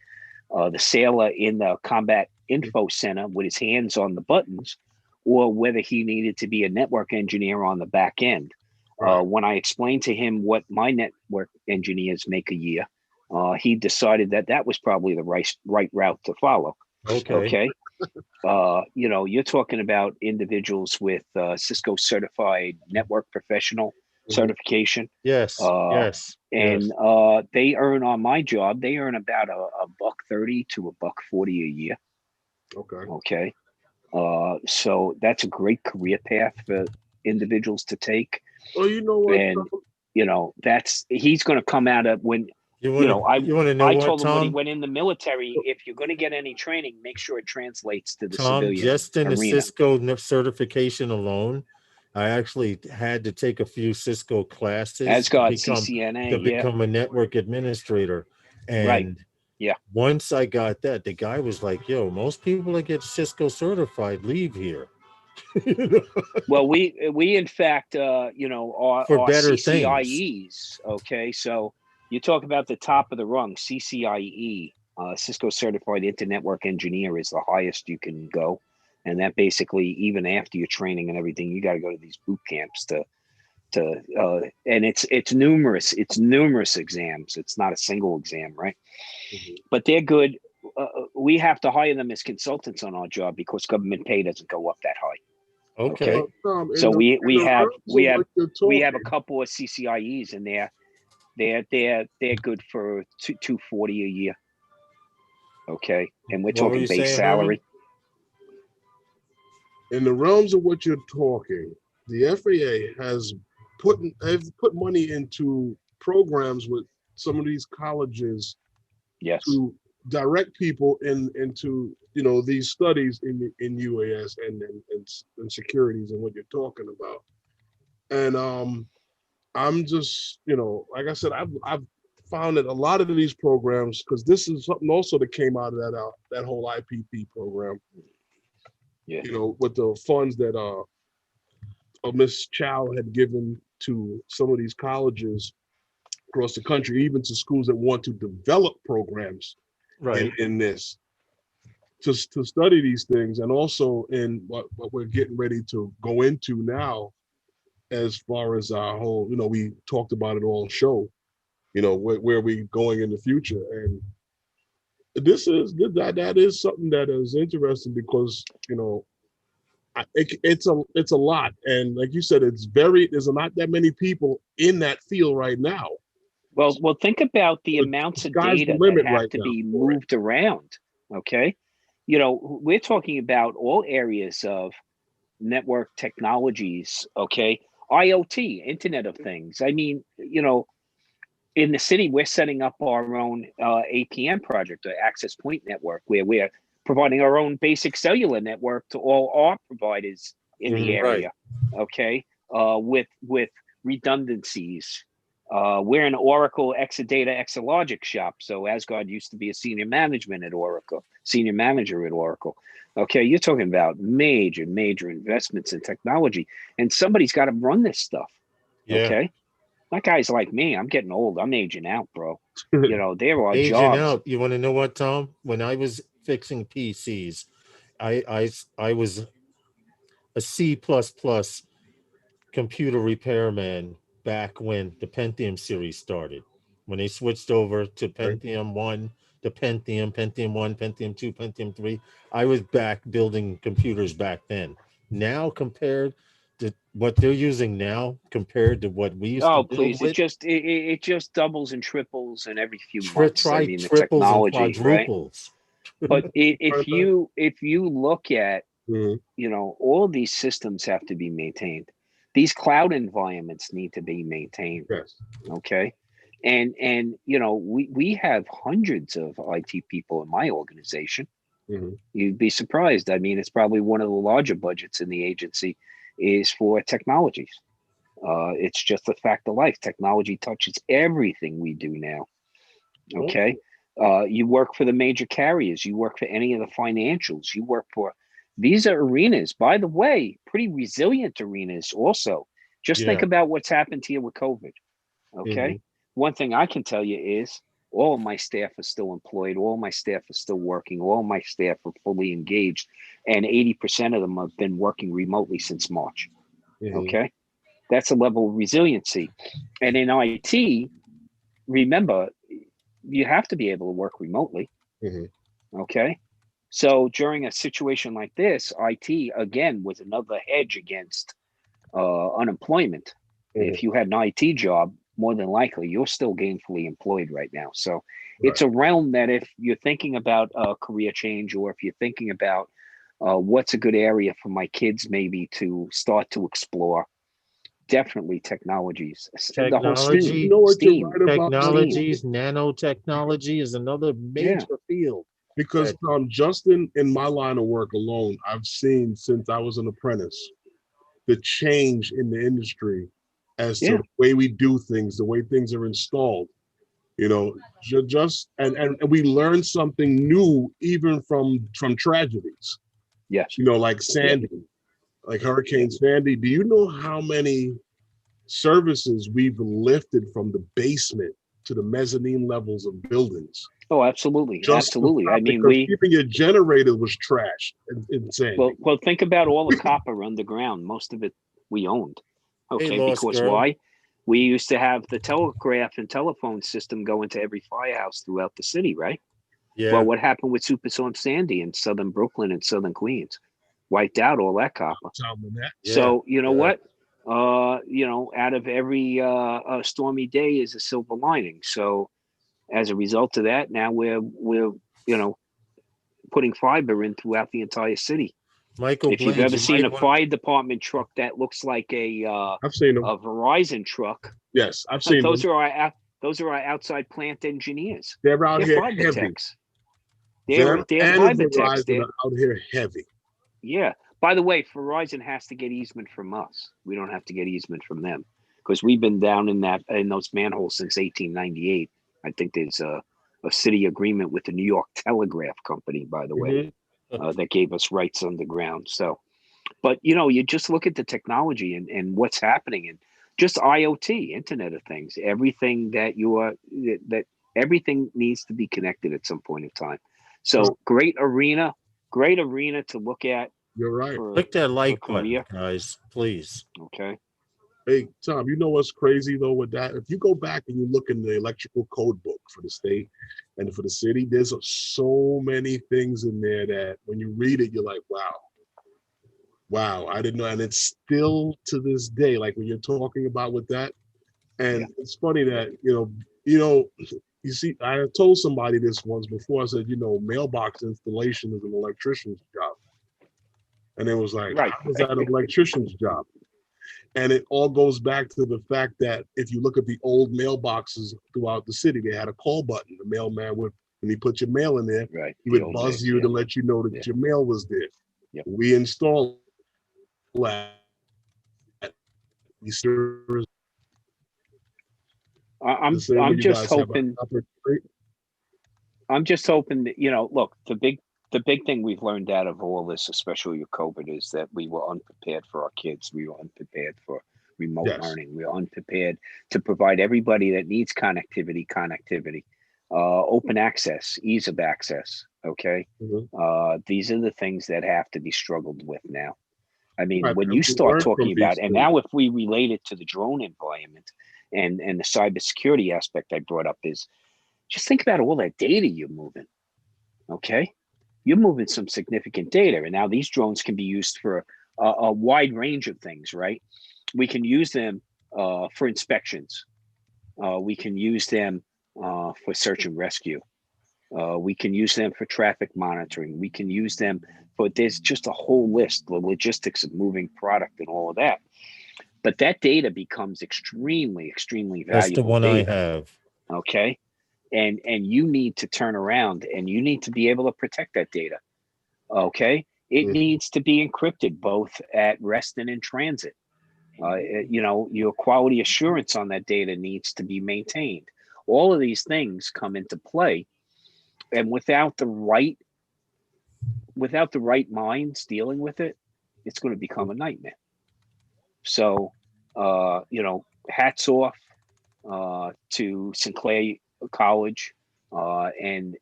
the sailor in the combat info center with his hands on the buttons, or whether he needed to be a network engineer on the back end. Right. When I explained to him what my network engineers make a year, he decided that was probably the right route to follow. Okay. You know, you're talking about individuals with Cisco certified network professional certification. Yes. Yes. And they earn, on my job, they earn about a $130 to $140 a year. Okay. So that's a great career path for individuals to take. Well, you know what? And you know, he's going to come out of when. I told him when he went in the military, if you're going to get any training, make sure it translates to the civilian just in arena. the Cisco certification alone, I actually had to take a few Cisco classes CCNA, to become a network administrator. And right. Yeah. Once I got that, the guy was like, yo, most people that get Cisco certified leave here. Well, we in fact, you know, are better CCIEs. things. Okay. So you talk about the top of the rung, CCIE, Cisco Certified Internet Engineer is the highest you can go. And that basically, even after your training and everything, you got to go to these boot camps and it's numerous exams. It's not a single exam, right? But they're good. We have to hire them as consultants on our job because government pay doesn't go up that high. Okay. So we have a couple of CCIEs in there. They're good for $240 a year. Okay, and we're talking base salary. In the realms of what you're talking, the FAA has put money into programs with some of these colleges. Yes. To direct people into these studies in UAS and securities and what you're talking about. And I'm just like I said, I've found that a lot of these programs, because this is something also that came out of that whole IPP program. Yeah. With the funds that Miss Chow had given to some of these colleges across the country, even to schools that want to develop programs Right. in this to study these things, and also in what we're getting ready to go into now, as far as our whole, we talked about it all show, where are we going in the future. And this is that is something that is interesting, because it's a lot, and like you said, there's not that many people in that field right now. Well, think about the amounts of data that have to be moved around. Okay, we're talking about all areas of network technologies. Okay, IoT, Internet of Things. I mean, in the city, we're setting up our own APN project, or access point network, where we're providing our own basic cellular network to all our providers in the area. Right. Okay, with redundancies. We're an Oracle Exadata Exalogic shop. So Asgard used to be a senior manager at Oracle. Okay, you're talking about major investments in technology, and somebody's got to run this stuff. Yeah. Okay, not guys like me. I'm getting old. I'm aging out, bro. There are aging jobs. Out. You want to know what, Tom? When I was fixing PCs, I was a C++ computer repairman back when the Pentium series started. When they switched over to Pentium 1, to Pentium 1, Pentium 2, Pentium 3, I was back building computers back then. Now, compared to what they're using now, compared to what we used to build with, it just doubles and triples in every few months. I mean, the triples technology, and quadruples. Right? But if you look at, all these systems have to be maintained. These cloud environments need to be maintained. Yes. Okay. And we have hundreds of IT people in my organization. Mm-hmm. You'd be surprised. I mean, it's probably one of the larger budgets in the agency is for technologies. It's just a fact of life. Technology touches everything we do now. Okay. You work for the major carriers. You work for any of the financials. You work for these are arenas, by the way, pretty resilient arenas also. Just think about what's happened here with COVID. Okay. Mm-hmm. One thing I can tell you is all of my staff are still employed. All my staff are still working. All my staff are fully engaged. And 80% of them have been working remotely since March. Mm-hmm. Okay. That's a level of resiliency. And in IT, remember, you have to be able to work remotely. Mm-hmm. Okay. So during a situation like this, IT, again, was another hedge against unemployment. Mm-hmm. If you had an IT job, more than likely, you're still gainfully employed right now. So it's a realm that if you're thinking about a career change, or if you're thinking about what's a good area for my kids maybe to start to explore, definitely technologies. Technology, the whole STEAM. Technologies, nanotechnology is another major field. Because just in my line of work alone, I've seen since I was an apprentice, the change in the industry as to the way we do things, the way things are installed. And we learn something new even from tragedies. Yes. Like Sandy, like Hurricane Sandy. Do you know how many services we've lifted from the basement to the mezzanine levels of buildings? Oh, absolutely. Absolutely. I mean, keeping your generator was trash. Insane. Well, think about all the copper underground. Most of it we owned. Okay, because why? We used to have the telegraph and telephone system go into every firehouse throughout the city, right? Yeah. Well, what happened with Superstorm Sandy in southern Brooklyn and southern Queens? Wiped out all that copper. So you know what? Out of every stormy day is a silver lining. So as a result of that, now we're putting fiber in throughout the entire city. Michael, if you've ever seen a fire department truck that looks like I've seen them. A Verizon truck. Yes, I've seen those them. Those are our outside plant engineers. They're out here heavy. They're Them and Fibertex. Verizon are out here heavy. Yeah. By the way, Verizon has to get easement from us. We don't have to get easement from them because we've been down in those manholes since 1898. I think there's a city agreement with the New York Telegraph Company, by the way, that gave us rights underground. So, but you just look at the technology and what's happening, and just IoT, Internet of Things, everything that everything needs to be connected at some point in time. So great arena to look at. You're right. Click that like button, guys, please. Okay. Hey, Tom, you know what's crazy though with that? If you go back and you look in the electrical code book for the state and for the city, there's so many things in there that when you read it, you're like, wow, I didn't know. And it's still to this day, like when you're talking about with that. And it's funny that, you see, I had told somebody this once before. I said, mailbox installation is an electrician's job. And it was like, how is that an electrician's job? And it all goes back to the fact that if you look at the old mailboxes throughout the city, they had a call button. The mailman would, when he put your mail in there, he would buzz you to let you know that your mail was there. Yep. We installed that. I'm just hoping that, look, the big thing we've learned out of all this, especially with COVID, is that we were unprepared for our kids. We were unprepared for remote learning. We were unprepared to provide everybody that needs connectivity, open access, ease of access. Okay. These are the things that have to be struggled with now. I mean, when you start talking about, and now if we relate it to the drone environment and the cybersecurity aspect I brought up, is just think about all that data you're moving. Okay. You're moving some significant data. And now these drones can be used for a wide range of things, right? We can use them for inspections. We can use them for search and rescue. We can use them for traffic monitoring. We can use them for, there's just a whole list, the logistics of moving product and all of that. But that data becomes extremely, extremely valuable. That's the one data, I have. Okay. And you need to turn around and you need to be able to protect that data. Okay. It needs to be encrypted both at rest and in transit. Your quality assurance on that data needs to be maintained. All of these things come into play. And without the right minds dealing with it, it's going to become a nightmare. So, hats off to Sinclair College and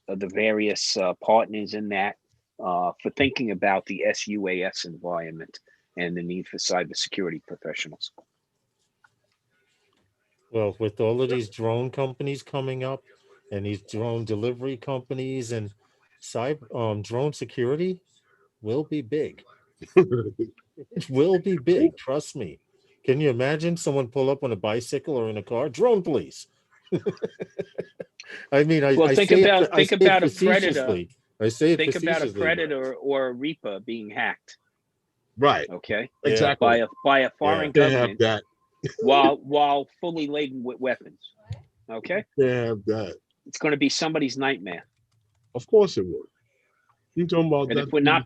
the various partners in that for thinking about the SUAS environment and the need for cybersecurity professionals. Well, with all of these drone companies coming up and these drone delivery companies and drone security will be big. It will be big. Trust me. Can you imagine someone pull up on a bicycle or in a car? Drone police. I mean, think about a predator. I say it think facetiously. About a predator or a reaper being hacked. Right. Okay. Exactly. By a foreign They government have that. while fully laden with weapons. Okay. They have that. It's going to be somebody's nightmare. Of course it would. You talking about and that? if we're not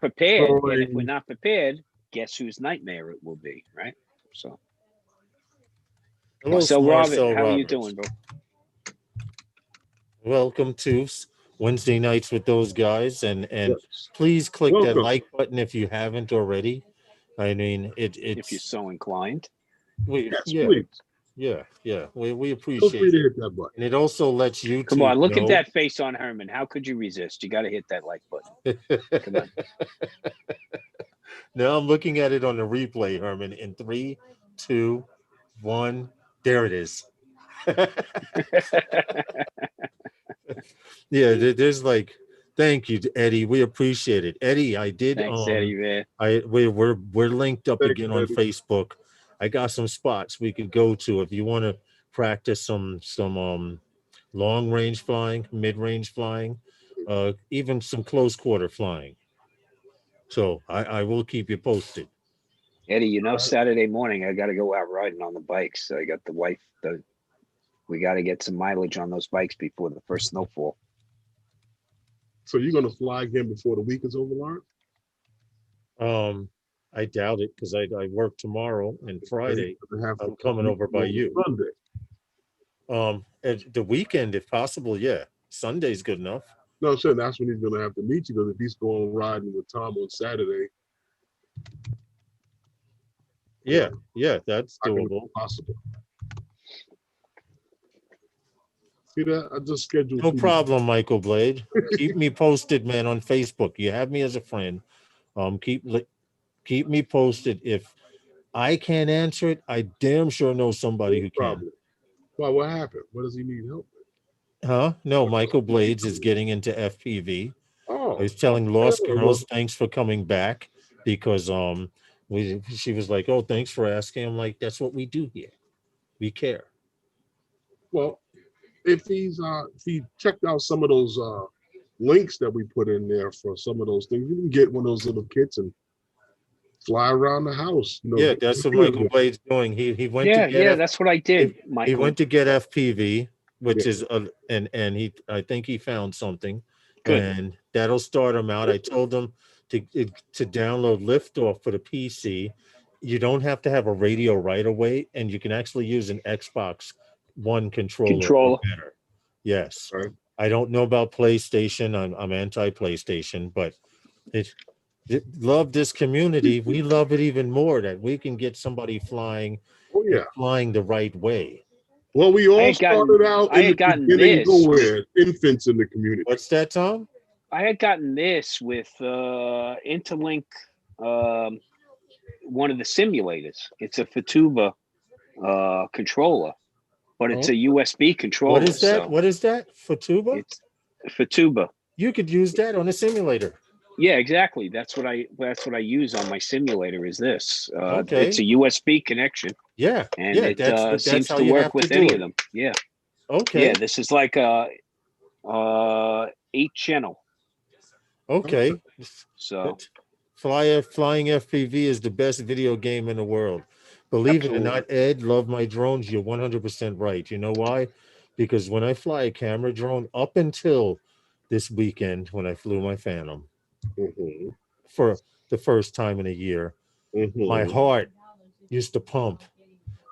prepared, guess whose nightmare it will be, right? So. Hello, so Robert, Marcel how Roberts. are you doing, bro? Welcome to Wednesday nights with those guys, and please click that like button if you haven't already. I mean, it's if you're so inclined. Please. Yeah, we appreciate Feel free to hit that button. And it also lets you come on, look at that face on Herman. How could you resist? You got to hit that like button. Come on. Now I'm looking at it on the replay, Herman. In 3, 2, 1, there it is. Yeah, there's like, thank you, Eddie. We appreciate it, Eddie. I did. Thanks, Eddie, man. We're linked up again on Facebook. I got some spots we could go to if you want to practice some long range flying, mid range flying, even some close quarter flying. So I will keep you posted. Eddie, Saturday morning I got to go out riding on the bikes. I got the wife. We got to get some mileage on those bikes before the first snowfall. So you're gonna fly again before the week is over, Lawrence? I doubt it because I work tomorrow and Friday. I'm coming over by you. Sunday. At the weekend, if possible, yeah. Sunday's good enough. No, sure. That's when he's gonna have to meet you because if he's going riding with Tom on Saturday, Yeah, that's doable. Possible. See that? I just scheduled. No problem, Michael Blade. Keep me posted, man, on Facebook. You have me as a friend. Keep me posted. If I can't answer it, I damn sure know somebody who can. Well, what happened? What does he need help with? Huh? No, Michael Blades is getting into FPV. Oh, I was telling Lost Girls, thanks for coming back because she was like, oh, thanks for asking. I'm like, that's what we do here. We care. Well, if he checked out some of those links that we put in there for some of those things, you can get one of those little kits and fly around the house. You know, yeah, that's what Michael Blade's doing. He went to get that's what I did. He went to get FPV, which is and I think he found something. Good. And that'll start him out. I told him to download Liftoff for the PC. You don't have to have a radio right away, and you can actually use an Xbox One controller. Better. Yes. Right. I don't know about PlayStation. I'm anti-PlayStation, but love this community. We love it even more that we can get somebody flying the right way. Well, we all started out in the beginning nowhere, infants in the community. What's that, Tom? I had gotten this with Interlink, one of the simulators. It's a Fatuba controller, but it's a USB controller. What is that? So what is that? Fatuba? It's Fatuba. You could use that on a simulator. Yeah, exactly. That's what I use on my simulator. Is this? It's a USB connection. Yeah, and it seems to work with any of them. Yeah. Okay. Yeah, this is like a 8-channel. Okay. So flying FPV is the best video game in the world. Believe it or not, Ed, love my drones. You're 100% right. You know why? Because when I fly a camera drone, up until this weekend when I flew my Phantom for the first time in a year, my heart used to pump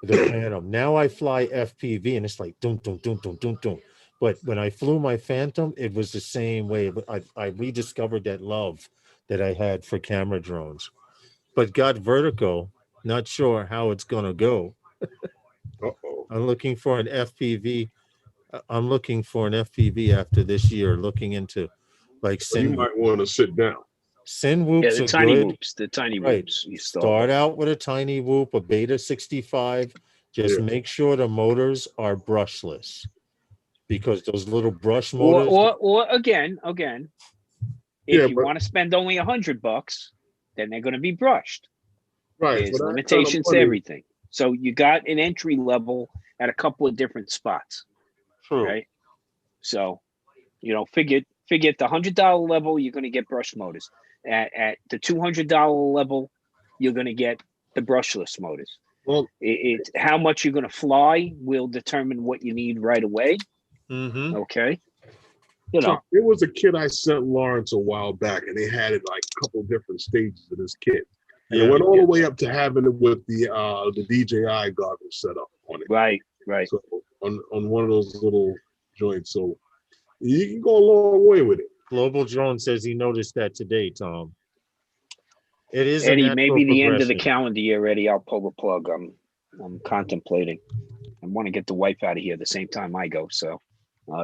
the Phantom. Now I fly FPV and it's like dum dum dum dum dum dum. But when I flew my Phantom, it was the same way. I rediscovered that love that I had for camera drones. But got vertigo. Not sure how it's gonna go. I'm looking for an FPV. I'm looking for an FPV after this year. Looking into like you might want to sit down. Sin whoops the tiny whoops. The tiny whoops. You start out with a tiny whoop, a Beta 65. Just make sure the motors are brushless, because those little brush motors. Or again, if you want to spend only $100, then they're going to be brushed. Right. There's limitations to everything. So you got an entry level at a couple of different spots. True. Right. So, figure at the $100 level, you're going to get brush motors. At the $200 level, you're going to get the brushless motors. Well, how much you're going to fly will determine what you need right away. Okay. So there was a kit I sent Lawrence a while back, and they had it like a couple different stages of this kit. And it went all the way up to having it with the DJI goggles set up on it. Right. So on one of those little joints. So you can go a long way with it. Global Drone says he noticed that today, Tom. It is Eddie, maybe the end of the calendar year, Eddie, I'll pull the plug. I'm contemplating. I want to get the wife out of here the same time I go. So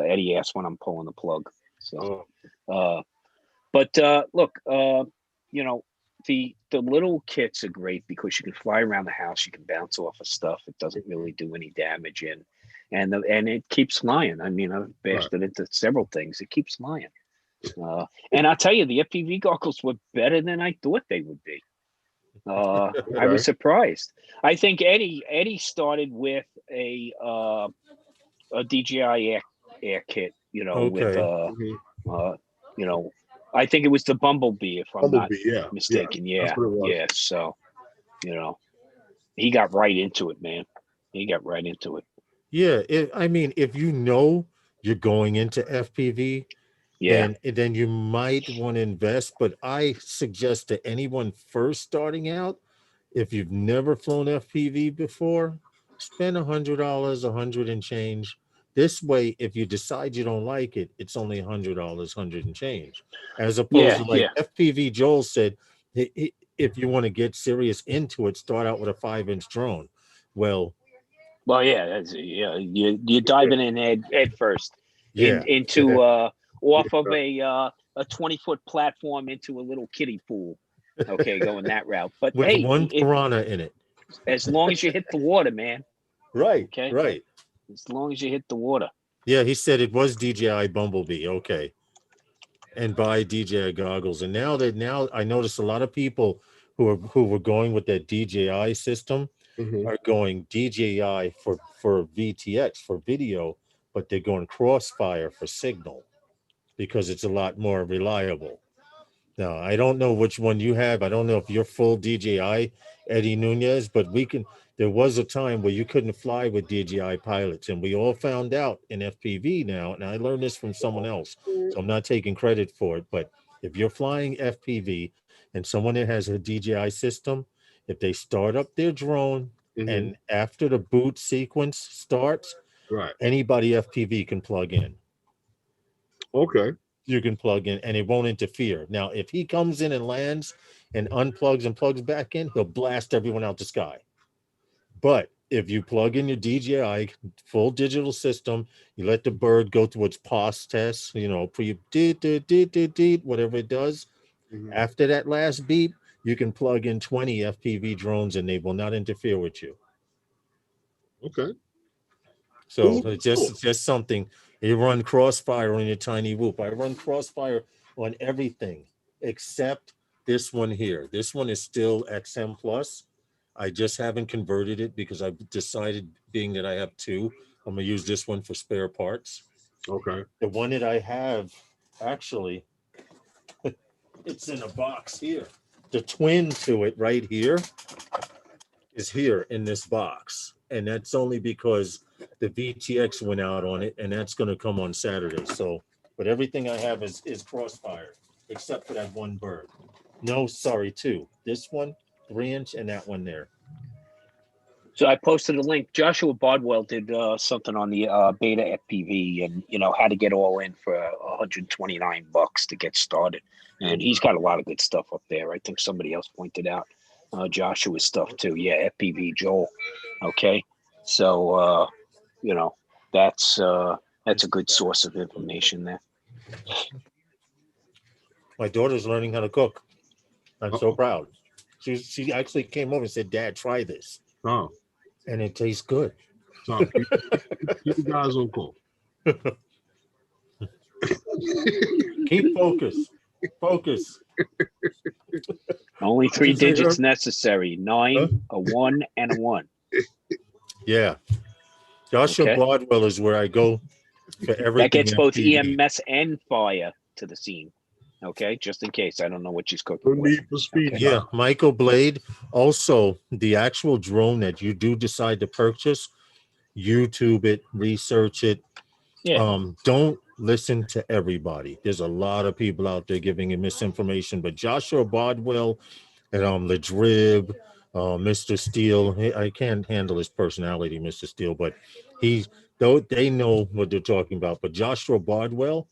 Eddie asked when I'm pulling the plug. So look, the little kits are great because you can fly around the house, you can bounce off of stuff. It doesn't really do any damage and it keeps flying. I mean, I've bashed it into several things. It keeps flying. And I'll tell you, the FPV goggles were better than I thought they would be. I was surprised. I think Eddie started with a DJI Air kit, with I think it was the Bumblebee, if I'm not mistaken. Yeah. So, he got right into it, man. He got right into it. Yeah, if you know you're going into FPV, Yeah. And then you might want to invest. But I suggest to anyone first starting out, if you've never flown FPV before, spend $100, 100 and change. This way, if you decide you don't like it, it's only $100, 100 and change. As opposed Yeah. to like Yeah. FPV Joel said, if you want to get serious into it, start out with a 5-inch drone. Well, Well, yeah. You're diving in head first yeah, into off of a 20-foot platform into a little kiddie pool. Okay, going that route. But with hey, one piranha in it. as long as you hit the water, man. Right, Okay. right. As long as you hit the water. Yeah, he said it was DJI Bumblebee. Okay. And buy DJI goggles. And now I notice a lot of people who were going with that DJI system are going DJI for VTX for video, but they're going Crossfire for signal because it's a lot more reliable. Now, I don't know which one you have. I don't know if you're full DJI, Eddie Nunez, but there was a time where you couldn't fly with DJI pilots, and we all found out in FPV now, and I learned this from someone else, so I'm not taking credit for it, but if you're flying FPV and someone that has a DJI system, if they start up their drone and after the boot sequence starts, Right. anybody FPV can plug in. Okay. You can plug in and it won't interfere. Now, if he comes in and lands and unplugs and plugs back in, he'll blast everyone out the sky. But if you plug in your DJI full digital system, you let the bird go through its POS test, whatever it does. After that last beep, you can plug in 20 FPV drones and they will not interfere with you. Okay. So it's just something. You run Crossfire on your tiny whoop. I run Crossfire on everything except this one here. This one is still XM Plus. I just haven't converted it because I've decided, being that I have two, I'm gonna use this one for spare parts. Okay. The one that I have, actually, it's in a box here. The twin to it right here is here in this box. And that's only because the VTX went out on it, and that's going to come on Saturday. So, but everything I have is Crossfire, except for that one bird. No, sorry, two. This one, 3-inch, and that one there. So I posted a link. Joshua Bardwell did something on the beta FPV, and how to get all in for $129 to get started. And he's got a lot of good stuff up there. I think somebody else pointed out Joshua's stuff too. Yeah, FPV Joel. Okay, so that's a good source of information there. My daughter's learning how to cook. I'm so proud. She actually came over and said, "Dad, try this." Oh. And it tastes good. So keep you guys on call. Keep focus. Focus. Only 3 digits necessary: 9, a 1, and a 1. Yeah. Joshua Bardwell is where I go for everything. That gets both FPV. EMS and fire to the scene. Okay, just in case. I don't know what she's cooking. No need for speed. Okay. Yeah, Michael Blade. Also, the actual drone that you do decide to purchase, YouTube it, research it. Yeah. Don't listen to everybody. There's a lot of people out there giving you misinformation, but Joshua Bardwell and Ledrib, Mr. Steele. I can't handle his personality, Mr. Steele, but they know what they're talking about. But Joshua Bardwell,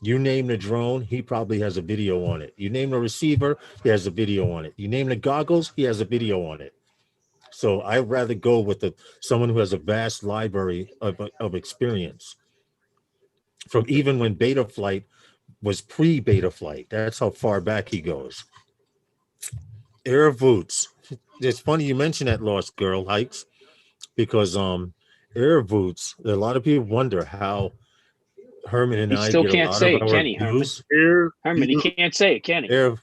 you name the drone, he probably has a video on it. You name the receiver, he has a video on it. You name the goggles, he has a video on it. So I'd rather go with someone who has a vast library of experience. From even when Beta Flight was pre-Beta Flight. That's how far back he goes. Air Voots. It's funny you mentioned that, Lost Girl Hikes, because Air Voots, a lot of people wonder how Herman and I still get can't a lot say of it, our can he, views. Herman, he can't say it, can he?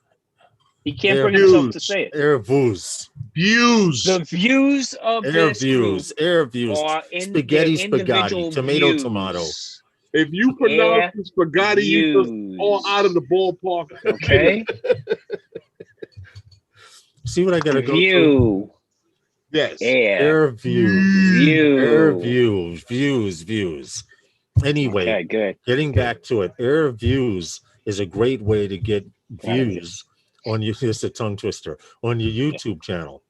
He can't Air bring himself to say it. Air Views. Views. The views of Air this views. group Air views. are Spaghetti, individual tomato, views. tomato. If you pronounce the spaghetti, you just all out of the ballpark. Okay. See what I gotta go through? Yes. Air views. Air views. Views. Anyway, Okay, good. getting back to it, Air Views is a great way to get views on your, it's a tongue twister, on your YouTube channel,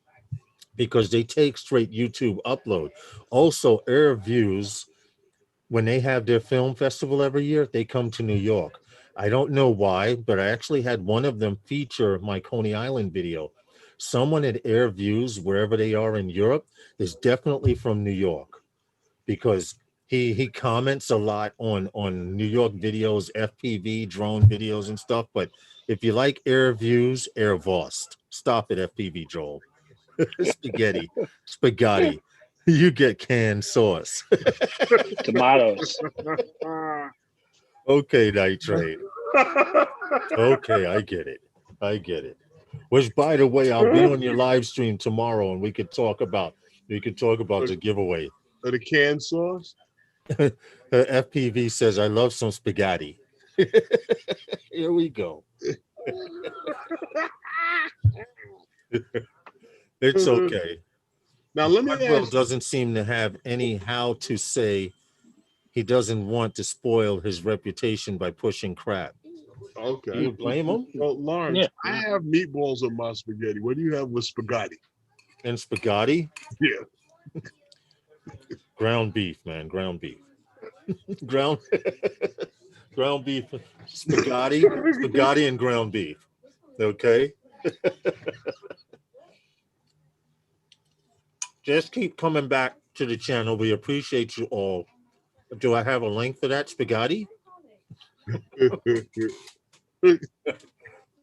because they take straight YouTube upload. Also, Air Views, when they have their film festival every year, they come to New York. I don't know why, but I actually had one of them feature my Coney Island video. Someone at Air Views, wherever they are in Europe, is definitely from New York, because he comments a lot on New York videos, FPV drone videos and stuff. But if you like Air Views, Air Vost, stop at FPV Joel. Spaghetti. You get canned sauce. Tomatoes. Okay, Night Train. Okay, I get it. Which, by the way, I'll be on your live stream tomorrow, and we could talk about the giveaway. The canned sauce. FPV says, "I love some spaghetti." Here we go. It's okay. Now let me Will ask. doesn't seem to have any how to say. He doesn't want to spoil his reputation by pushing crap. Okay. Do you blame him? Well, Lawrence, Yeah. I have meatballs on my spaghetti. What do you have with spaghetti? And spaghetti? Yeah. Ground beef, man. Ground beef. ground beef. Spaghetti and ground beef. Okay. Just keep coming back to the channel. We appreciate you all. Do I have a link for that spaghetti?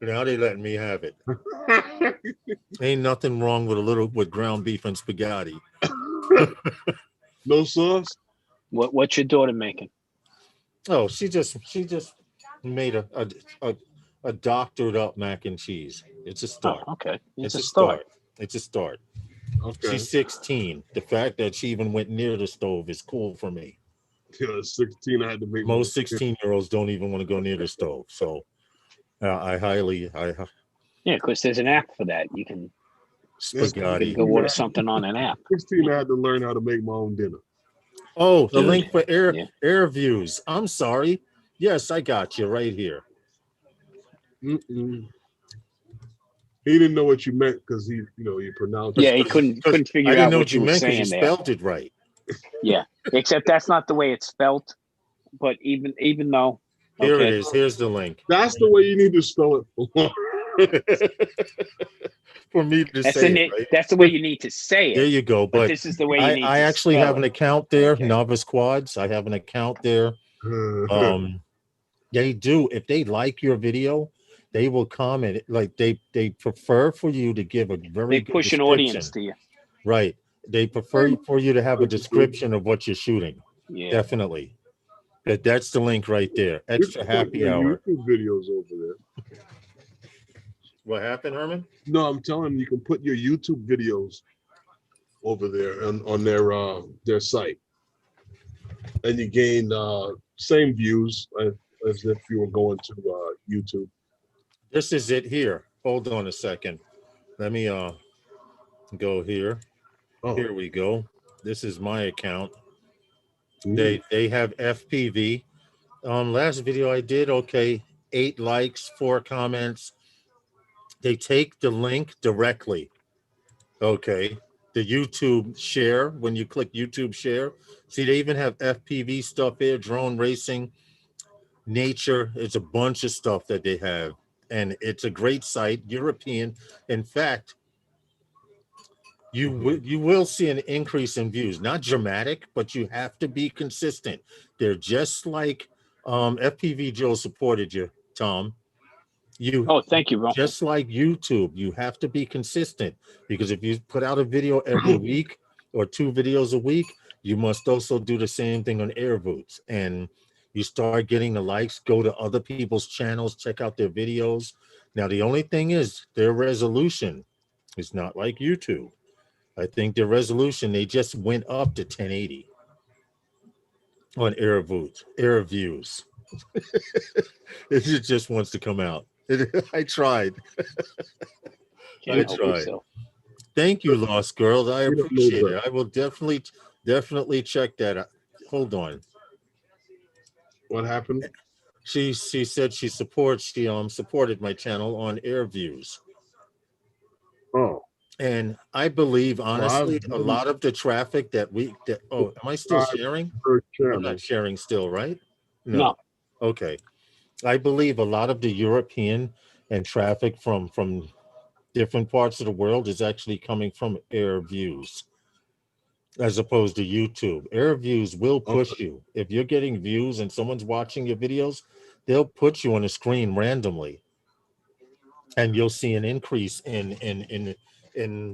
Now they letting me have it. Ain't nothing wrong with ground beef and spaghetti. No sauce? What's your daughter making? Oh, she just made a doctored up mac and cheese. It's a start. Oh, okay. It's a start. It's a start. Okay. She's 16. The fact that she even went near the stove is cool for me. Yeah, 16. I had to make Most 16-year-olds don't even want to go near the stove. So I Yeah, because there's an app for that. You can spaghetti. go order something on an app. 16. I had to learn how to make my own dinner. Oh, the Dude. link for Yeah. air views. I'm sorry. Yes, I got you right here. Mm-mm. He didn't know what you meant because he pronounced. Yeah, he couldn't I figure didn't out know what you were meant because you saying there. spelled it right. Yeah, except that's not the way it's spelled. But even though, Here okay. it is. Here's the link. That's the way you need to spell it. For me to say it, right? That's the way you need to say There it. you go. But But this is the way you need I to actually spell have an it. account there, Okay. Novice Quads. I have an account there. They do. If they like your video, they will comment. Like they prefer for you to give a very They good push an description. audience to you. Right. They prefer for you to have a description of what you're shooting. Yeah. Definitely. That's the link right there. Extra You put happy your hour. YouTube videos over there. What happened, Herman? No, I'm telling you, you can put your YouTube videos over there on their site, and you gain same views as if you were going to YouTube. This is it here. Hold on a second. Let me go here. Oh. Here we go. This is my account. Ooh. They have FPV. Last video I did, okay, 8 likes, 4 comments. They take the link directly. Okay. The YouTube share, when you click YouTube share, see, they even have FPV stuff here, drone racing, nature. It's a bunch of stuff that they have. And it's a great site, European. In fact, you will see an increase in views, not dramatic, but you have to be consistent. They're just like FPV Joe supported you, Tom. Oh, thank you, bro. Just like YouTube, you have to be consistent, because if you put out a video every week or 2 videos a week, you must also do the same thing on Airvoots, and you start getting the likes. Go to other people's channels, check out their videos. Now, the only thing is their resolution is not like YouTube. I think their resolution, they just went up to 1080 on Airviews. It just wants to come out. I tried. Can't I help tried. yourself. Thank you, Lost Girls. I You don't know appreciate it. that. I will definitely check that out. Hold on. What happened? She said she supported my channel on Air Views. Oh, And I believe, well, honestly, a lot of the traffic am I still subscribed sharing? to her I'm channel. not sharing still, right? No. Okay. I believe a lot of the European and traffic from different parts of the world is actually coming from Air Views as opposed to YouTube. Air Views will push you. If you're getting views and someone's watching your videos, they'll put you on a screen randomly. And you'll see an increase in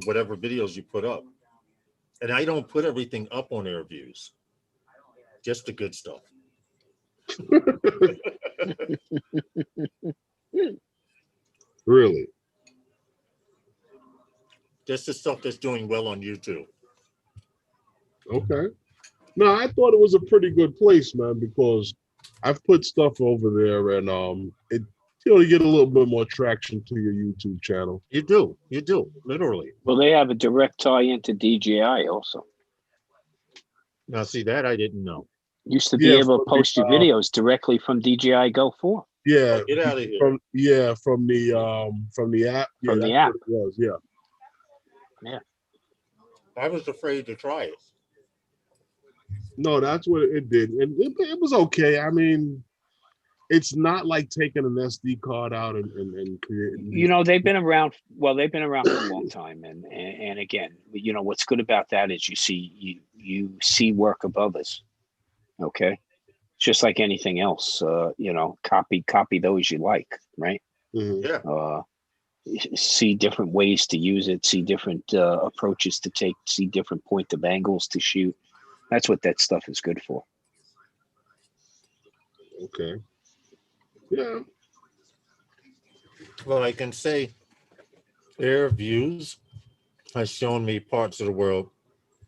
whatever videos you put up. And I don't put everything up on Air Views, just the good stuff. Really? Just the stuff that's doing well on YouTube. Okay. No, I thought it was a pretty good place, man, because I've put stuff over there, and it you get a little bit more traction to your YouTube channel. You do, literally. Well, they have a direct tie into DJI also. Now, see that I didn't know. Used to be able to post your videos directly from DJI Go 4. Yeah, get out of here. From the app. From the Yeah, app. What it was. Yeah. Yeah. I was afraid to try it. No, that's what it did, and it was okay. I mean, it's not like taking an SD card out and creating. They've been around. Well, they've been around for a long time, and again, what's good about that is you see work of others. Okay, it's just like anything else. Copy those you like, right? Mm-hmm. Yeah. See different ways to use it. See different approaches to take. See different point of angles to shoot. That's what that stuff is good for. Okay. Yeah. Well, I can say Air Views has shown me parts of the world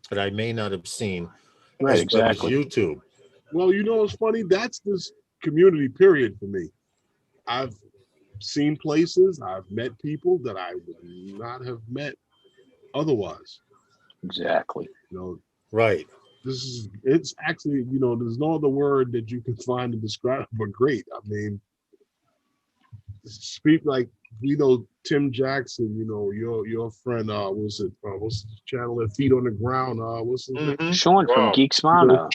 that I may not have seen. Right, as well as exactly. YouTube. Well, it's funny. That's this community period for me. I've seen places, I've met people that I would not have met otherwise. Exactly. Right. It's actually, there's no other word that you can find to describe it but great. I mean, speak like, Tim Jackson, your friend, what's his channel, that Feet on the Ground, what's his name? Sean from Geek Smarter.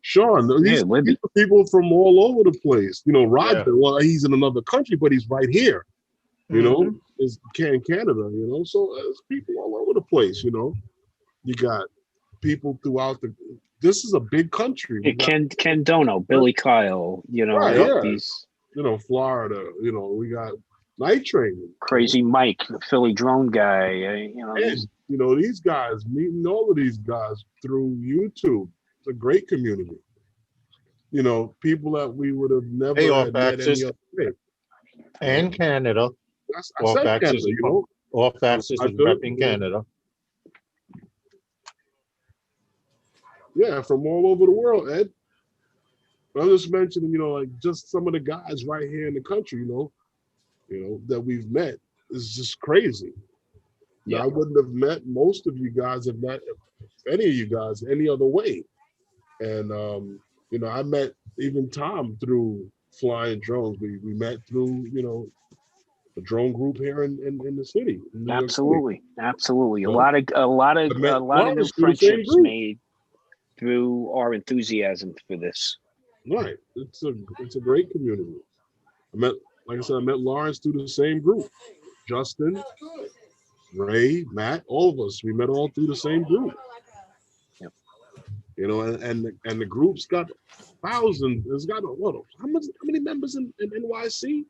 Sean, these are people from all over the place. Roger, well, he's in another country, but he's right here. Is Canada. So there's people all over the place. You got people throughout this is a big country. Ken Dono, Billy Kyle. These. Florida. We got Night Train, Crazy Mike, the Philly drone guy. These guys, meeting all of these guys through YouTube. It's a great community. People that we would have never had met any other way. And Canada. I said Canada, Off Axis is repping Canada. Yeah, from all over the world, Ed. I was just mentioning, like just some of the guys right here in the country, that we've met is just crazy. Yeah. I wouldn't have met most of you guys, if not any of you guys, any other way. And I met even Tom through flying drones. We met through, the drone group here in the city. In absolutely. A lot of new friendships made through our enthusiasm for this. Right. It's a great community. Like I said, I met Lawrence through the same group. Justin, Ray, Matt, all of us. We met all through the same group. Yep. And the group's got thousands. It's got how many members in NYC?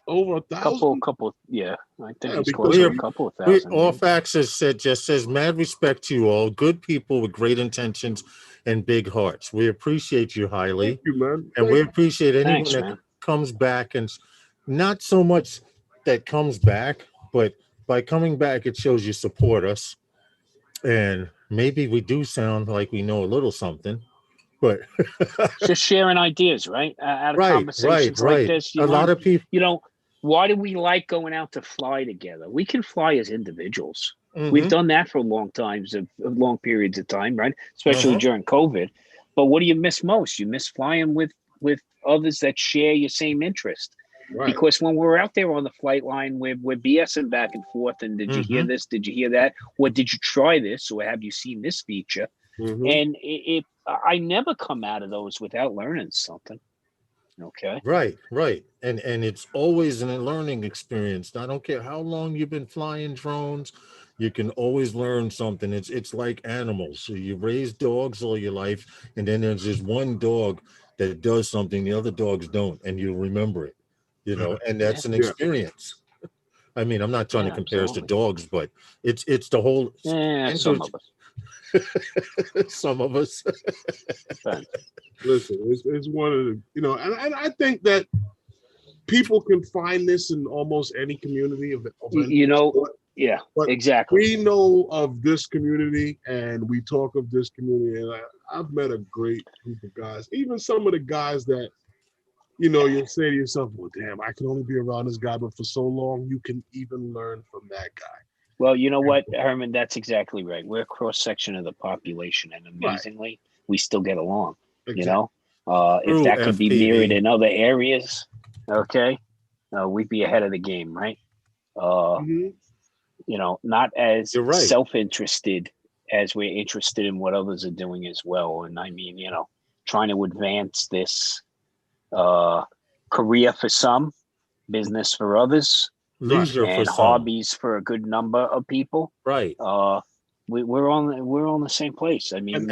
Over 1,000. Couple. Yeah, I think it's close to a couple of thousand. Off Axis says, mad respect to you all. Good people with great intentions and big hearts. We appreciate you highly. Thank you, man. And we appreciate anyone that comes back, and not so much that comes back, but by coming back, it shows you support us. And maybe we do sound like we know a little something, but just sharing ideas, right? Out of conversations like this. A lot of people, why do we like going out to fly together? We can fly as individuals. We've done that for long periods of time, right? Especially during COVID. But what do you miss most? You miss flying with others that share your same interest. Right. Because when we're out there on the flight line, we're BSing back and forth. And did you hear this? Did you hear that? Or did you try this? Or have you seen this feature? And I never come out of those without learning something. Okay. Right. And it's always a learning experience. I don't care how long you've been flying drones, you can always learn something. It's like animals. So you raise dogs all your life, and then there's this one dog that does something the other dogs don't, and you remember it, and that's an experience. I mean, I'm not trying to compare us to dogs, but it's the whole. Some of us. Some of us. Listen, it's one of the, and I think that people can find this in almost any community of but exactly. We know of this community and we talk of this community, and I've met a great group of guys, even some of the guys that, you'll say to yourself, well, damn, I can only be around this guy, but for so long, you can even learn from that guy. Well, you know what, Herman, that's exactly right. We're a cross-section of the population, and amazingly, we still get along, Exactly. If that could be FPV. mirrored in other areas, okay, we'd be ahead of the game, right? Not as self-interested as we're interested in what others are doing as well. And I mean, trying to advance this career for some, business for others, leisure and for some, hobbies for a good number of people. Right. We're on the same place. I mean,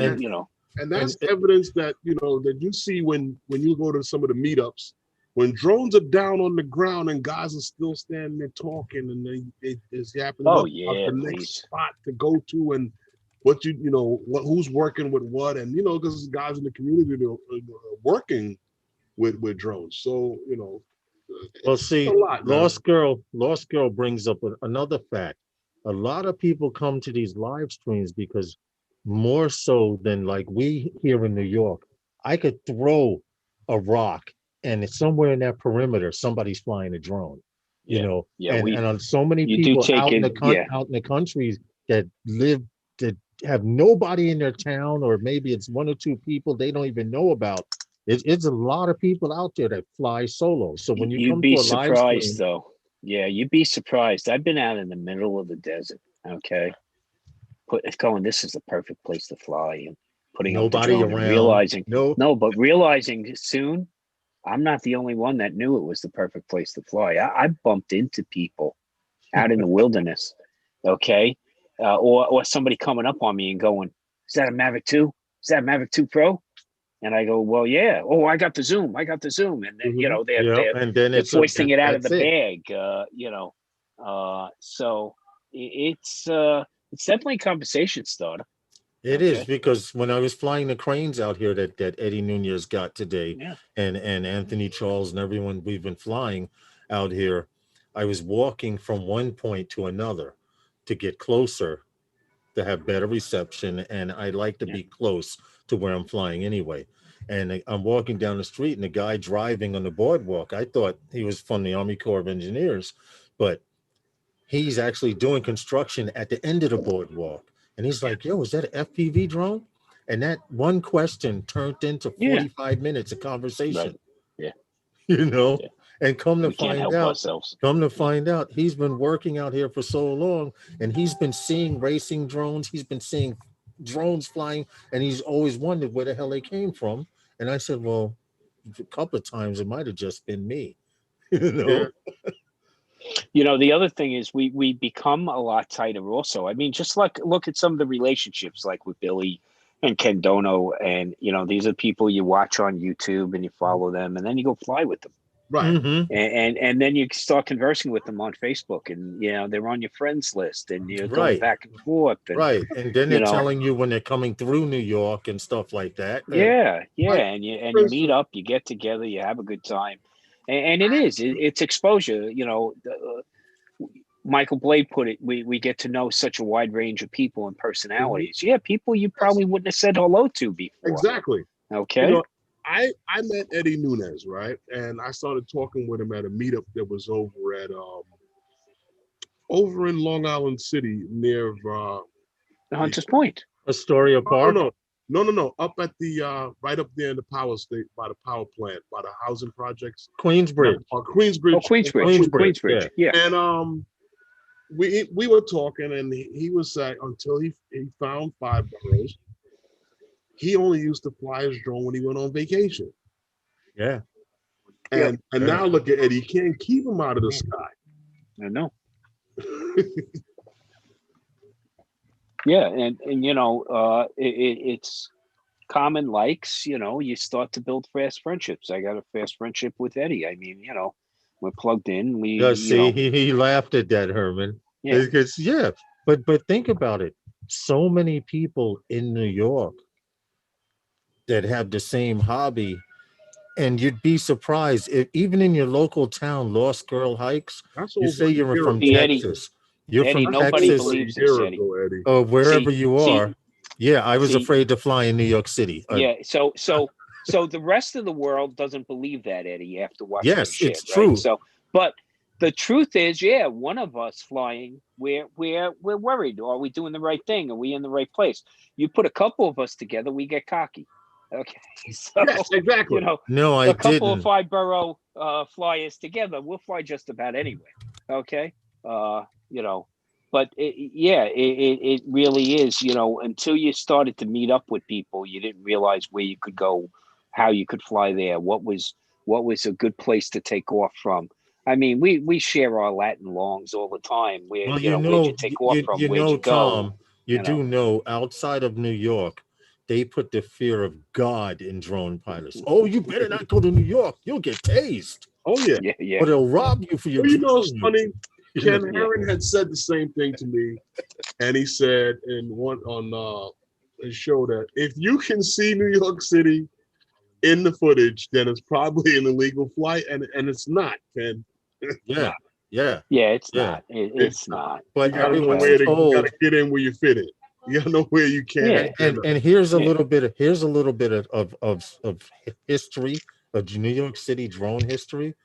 and that's evidence that that you see when you go to some of the meetups, when drones are down on the ground and guys are still standing there talking, and they is happening about the next spot to go to, and what who's working with what, and because guys in the community that are working with drones. So well, see, a lot, Lost Girl brings up another fact. A lot of people come to these live streams because more so than like we here in New York, I could throw a rock and it's somewhere in that perimeter, somebody's flying a drone, and on so many people out in the countries that live, that have nobody in their town, or maybe it's one or two people they don't even know about. It's a lot of people out there that fly solo. So when you come to a live stream, though. Yeah, you'd be surprised. I've been out in the middle of the desert. Okay, this is the perfect place to fly, and putting nobody up the drone around, and realizing but realizing soon, I'm not the only one that knew it was the perfect place to fly. I bumped into people out in the wilderness, okay, or somebody coming up on me and going, "Is that a Mavic 2? Is that a Mavic 2 Pro?" And I go, well, yeah. Oh, I got the zoom. And then, they're foisting it out of the bag, so it's definitely a conversation starter. It is, because when I was flying the cranes out here that Eddie Nunez got today, and Anthony Charles and everyone we've been flying out here, I was walking from one point to another to get closer, to have better reception, and I like to be close to where I'm flying anyway. And I'm walking down the street, and the guy driving on the boardwalk, I thought he was from the Army Corps of Engineers, but he's actually doing construction at the end of the boardwalk. And he's like, yo, is that an FPV drone? And that one question turned into 45 minutes of conversation. Right. Yeah. And come to find out, he's been working out here for so long, and he's been seeing racing drones. He's been seeing drones flying, and he's always wondered where the hell they came from. And I said, well, a couple of times it might have just been me. The other thing is we become a lot tighter also. I mean, just look at some of the relationships, like with Billy and Ken Dono, and these are people you watch on YouTube and you follow them, and then you go fly with them. Right. Mm-hmm. And then you start conversing with them on Facebook, and they're on your friends list, and you're going back and forth. And, and then they're telling you when they're coming through New York and stuff like that. And you meet up, you get together, you have a good time. And it's exposure. Michael Blade put it, we get to know such a wide range of people and personalities. Mm-hmm. Yeah, people you probably wouldn't have said hello to before. Exactly. Okay. I met Eddie Nunez, right? And I started talking with him at a meetup that was over in Long Island City near Hunters Point. Astoria Park? No. Up at the right up there in the power state by the power plant, by the housing projects. Queensbridge. Queensbridge. Oh, Queensbridge. Yeah. And we were talking, and he was saying until he found 5 boroughs, he only used to fly his drone when he went on vacation. Yeah. And now look at Eddie, you can't keep him out of the sky. I know. Yeah, and you know, it's common likes. You know, you start to build fast friendships. I got a fast friendship with Eddie. I mean, you know, we're plugged in. We, Yeah, see, you know, he laughed at that, Herman. Yeah. Because, but think about it. So many people in New York that have the same hobby, and you'd be surprised if even in your local town, Lost Girl Hikes, That's you over say a you're year from ago. See, Eddie, Texas. You're Eddie, from nobody Texas believes A year this, Eddie. ago, Eddie. or wherever you see- are. Yeah, I was see- afraid to fly in New York City. Yeah, so the rest of the world doesn't believe that, Eddie, after watching your Yes, shit, it's right? true. So, but the truth is, yeah, one of us flying, we're worried. Are we doing the right thing? Are we in the right place? You put a couple of us together, we get cocky. Okay, so Yes, exactly. you know, No, I a couple didn't. of 5 borough flyers together, we'll fly just about anywhere. Okay, you know, but it really is. You know, until you started to meet up with people, you didn't realize where you could go, how you could fly there, what was a good place to take off from. I mean, we share our Latin longs all the time. Where Well, you know, where'd you take off from? Where'd you go? Tom, you do know outside of New York, they put the fear of God in drone pilots. Oh, you better not go to New York. You'll get tased. Oh yeah. Yeah. Or they'll rob you for your Well, you know, it's drone. funny. Ken Yeah. Herron had said the same thing to me, and he said on his show that if you can see New York City in the footage, then it's probably an illegal flight, and it's not, Ken. Yeah, yeah. It's Yeah. not. It's not. But You gotta know everyone's where you told. gotta get in where you fit in. You gotta know where you can. Yeah. And here's a Yeah. little bit of history of New York City drone history.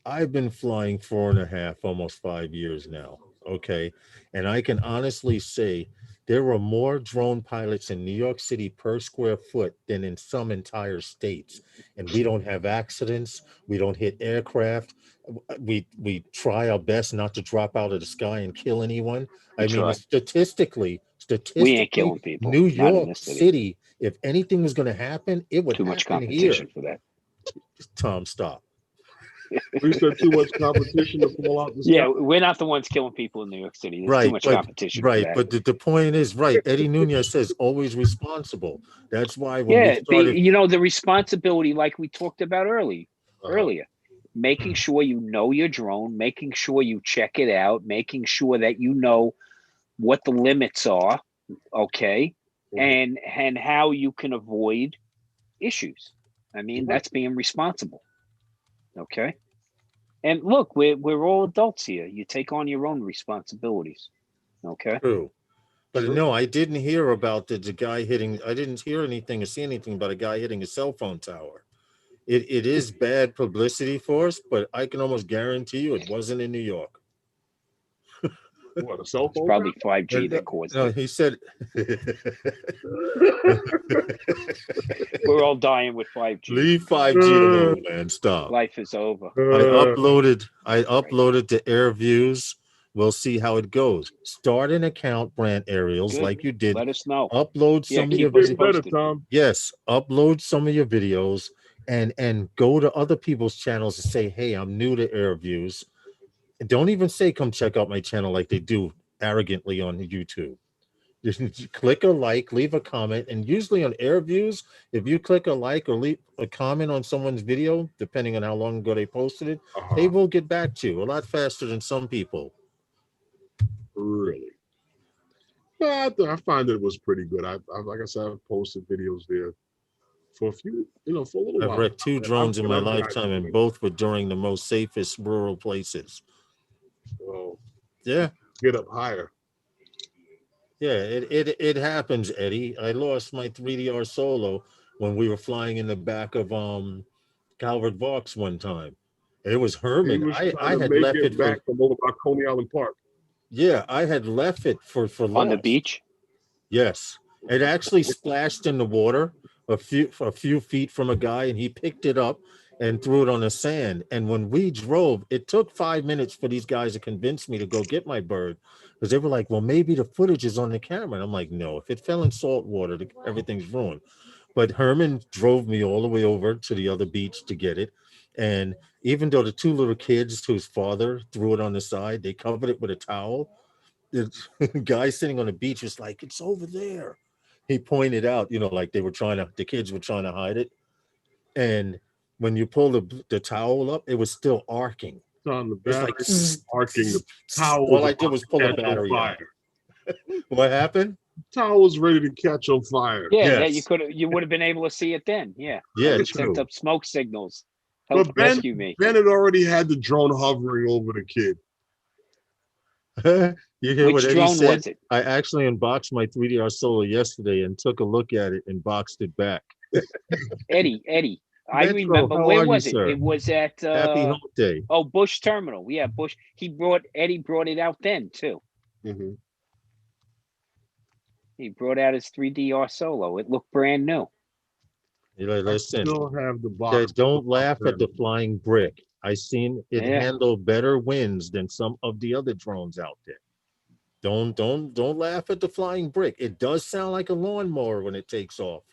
I've been flying 4.5, almost 5 years now. Okay. And I can honestly say there are more drone pilots in New York City per square foot than in some entire states. And we don't have accidents. We don't hit aircraft. We try our best not to drop out of the sky and kill anyone. I mean, try. statistically, We ain't killing people. New Not in York this city. City, if anything was going to happen, it would Too much happen competition here. for that. Tom, stop. We said too much competition to fall out the sky. Yeah, we're not the ones killing people in New York City. There's too much competition for that. But the point is, right, Eddie Nunez says always responsible. That's why when we Yeah, started, you know, the responsibility, like we talked about earlier, making sure you know your drone, making sure you check it out, making sure that you know what the limits are, okay, and how you can avoid issues. I mean, that's being responsible. Okay. And look, we're all adults here. You take on your own responsibilities. Okay. true. But no, I didn't hear about the guy hitting. I didn't hear anything or see anything about a guy hitting a cell phone tower. It is bad publicity for us, but I can almost guarantee you it wasn't in New York. What, a cell It's phone? probably 5G that caused No, it. he said We're all dying with 5G. leave 5G alone, man. Stop. Life is over. I uploaded to Air Views. We'll see how it goes. Start an account, Brand Aerials, Good. like you did. Let us know. Upload Yeah, some of keep your us videos. Better, posted. Tom. Yes, upload some of your videos and go to other people's channels and say, hey, I'm new to Air Views. And don't even say come check out my channel like they do arrogantly on YouTube. Just click a like, leave a comment, and usually on Air Views, if you click a like or leave a comment on someone's video, depending on how long ago they posted it, they will get back to you a lot faster than some people. Really? But I find it was pretty good. I like I said, I've posted videos there for a few, for a little while. I've wrecked 2 drones in my I've lifetime, and both were during the most safest rural places. So Yeah. get up higher. Yeah, it happens, Eddie. I lost my 3DR Solo when we were flying in the back of Calvert Vaux one time. It was Herman. He was I trying to had make left it it back for from over by Coney Island Park. yeah, I had left it for On the lost. beach? Yes. It actually splashed in the water a few feet from a guy, and he picked it up and threw it on the sand. And when we drove, it took 5 minutes for these guys to convince me to go get my bird, because they were like, well, maybe the footage is on the camera. And I'm like, no, if it fell in salt water, everything's ruined. But Herman drove me all the way over to the other beach to get it. And even though the two little kids whose father threw it on the side, they covered it with a towel. The guy sitting on the beach was like, it's over there. He pointed out, like the kids were trying to hide it. And when you pull the towel up, it was still arcing. It's on the It's battery, like arcing. The towel. All I did was pull the catch on battery out. fire. What happened? Towel was ready to catch on fire. Yeah, Yes. you would have been able to see it then. Yeah. Yeah, It true. sent up smoke signals. Help But Ben rescue me. had already had the drone hovering over the kid. You hear Which what Eddie drone said? was it? I actually unboxed my 3DR Solo yesterday and took a look at it and boxed it back. Eddie. I Metro, remember. how Where are you, was it? sir? It was at Happy Hump Day. Bush Terminal. Yeah, Bush. Eddie brought it out then too. Mm-hmm. He brought out his 3DR Solo. It looked brand new. Listen, Still have the box. don't laugh at the flying brick. I seen it Yeah. handle better winds than some of the other drones out there. Don't laugh at the flying brick. It does sound like a lawnmower when it takes off.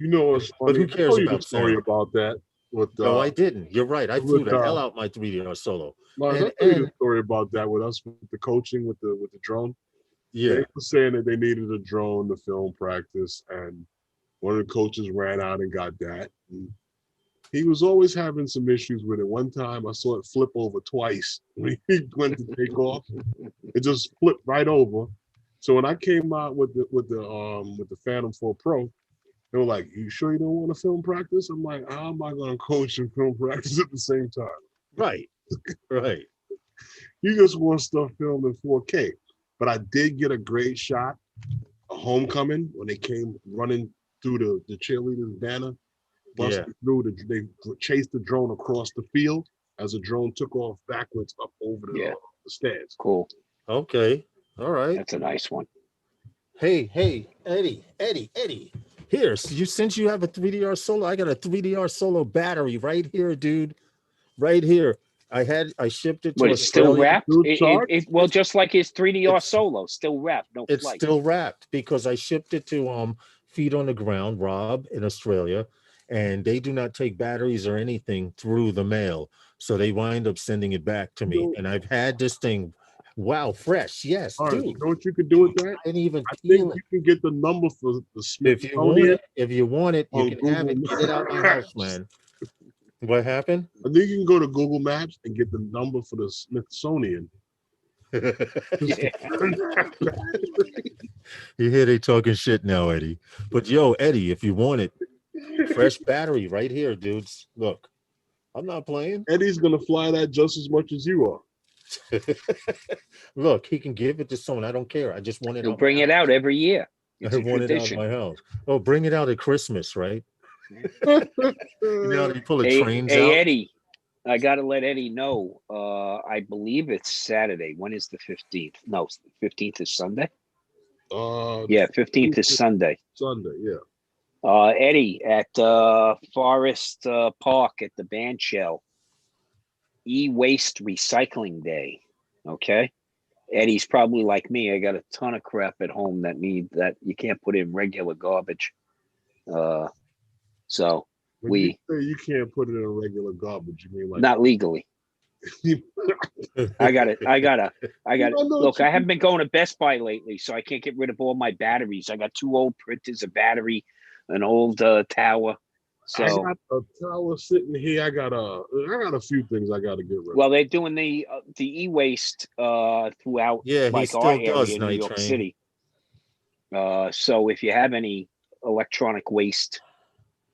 You know what's funny? But who cares I told you about the story sound? about that. With No, I didn't. You're right. I flew with, the hell out my 3DR Solo. Mars, And- I told you the and- story about that with us with the coaching with the drone. Yeah. They were saying that they needed a drone to film practice, and one of the coaches ran out and got that. And he was always having some issues with it. One time I saw it flip over twice when he went to take off. It just flipped right over. So when I came out with the Phantom 4 Pro, they were like, "You sure you don't want to film practice?" I'm like, "How am I going to coach and film practice at the same time?" Right. Right. You just want stuff filmed in 4K. But I did get a great shot, a homecoming, when they came running through the cheerleaders' banner, busted through. They chased the drone across the field as the drone took off backwards up over the stands. Cool. Okay. All right. That's a nice one. Hey, Eddie. Here, since you have a 3DR Solo, I got a 3DR Solo battery right here, dude. Right here. I shipped it to But it's still Australia. wrapped. Still Well, just like his 3DR it's- Solo, still wrapped. No It's flight. still wrapped because I shipped it to Feet on the Ground, Rob in Australia, and they do not take batteries or anything through the mail. So they wind up sending it back to me. And I've had this thing, wow, fresh. Yes, All right, dude. you know what you could do with that? I didn't even I peel think it. you can get the number for the If you want Smithsonian. it, you on can have it. Google Get it out my house, man. What happened? I think you can go to Google Maps and get the number for the Smithsonian. Yeah. You hear they talking shit now, Eddie. But yo, Eddie, if you want it, fresh battery right here, dudes. Look, I'm not playing. Eddie's gonna fly that just as much as you are. Look, he can give it to someone. I don't care. I just want it. He'll bring it out every year. It's I a want it out of tradition. my house. Oh, bring it out at Christmas, right? You know how they pull the trains out. Hey, Eddie, I got to let Eddie know. I believe it's Saturday. When is the 15th? No, 15th is Sunday. Yeah, 15th is Sunday. Sunday, yeah. Eddie at Forest Park at the band shell. E-waste recycling day. Okay. Eddie's probably like me. I got a ton of crap at home that you can't put in regular garbage. So When you say you can't put it in regular garbage, you mean like not legally. I got it. Look, I haven't been going to Best Buy lately, so I can't get rid of all my batteries. I got 2 old printers, a battery, an old tower. So I got a tower sitting here. I got a few things I got to get rid of. well, they're doing the e-waste throughout Yeah, he like still our area does, in New Night York Train. City. So if you have any electronic waste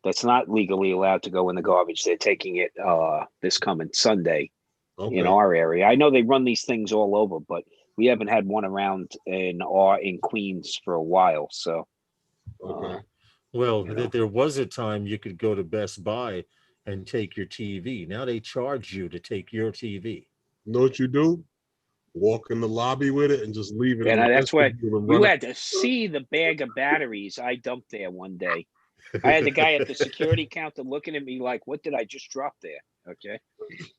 that's not legally allowed to go in the garbage, they're taking it this coming Sunday in our area. I know they run these things all over, but we haven't had one around in Queens for a while. So well, there was a time you could go to Best Buy and take your TV. Now they charge you to take your TV. You know what you do? walk in the lobby with it and just leave it. And in the that's why vestibule and you run had to see the bag of batteries I dumped there one day. I had the guy at the security counter looking at me like, "What did I just drop there?" Okay,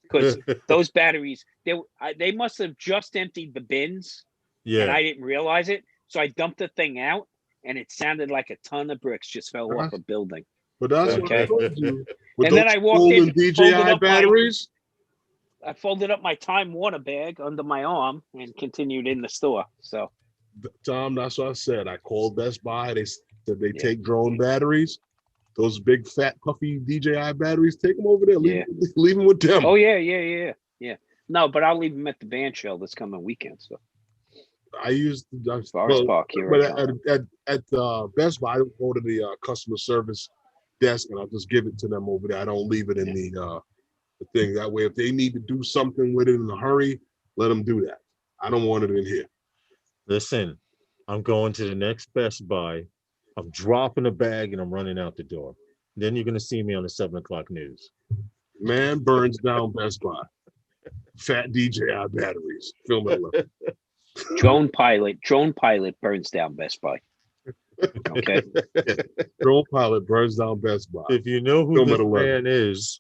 because those batteries, they must have just emptied the bins, and Yeah. I didn't realize it. So I dumped the thing out, and it sounded like a ton of bricks just fell off a building. But that's what I Okay. told you. With And then those I walked in, stolen folded DJI up batteries. I folded up my Time Warner bag under my arm and continued in the store. So, Tom, that's what I said. I called Best Buy. They said they Yeah. take drone batteries. Those big, fat, puffy DJI batteries, take them over there. Yeah. Leave them with them. oh yeah. No, but I'll leave them at the van show this coming weekend. So, I used Forest Park here. but at Best Buy, I don't go to the customer service desk and I'll just give it to them over there. I don't leave it in the thing. That way, if they need to do something with it in a hurry, let them do that. I don't want it in here. Listen, I'm going to the next Best Buy. I'm dropping a bag and I'm running out the door. Then you're gonna see me on the 7 o'clock news. Man burns down Best Buy. Fat DJI batteries. Film it. Drone pilot burns down Best Buy. Okay. Drone pilot burns down Best Buy. If you know who Film this it 11. man is,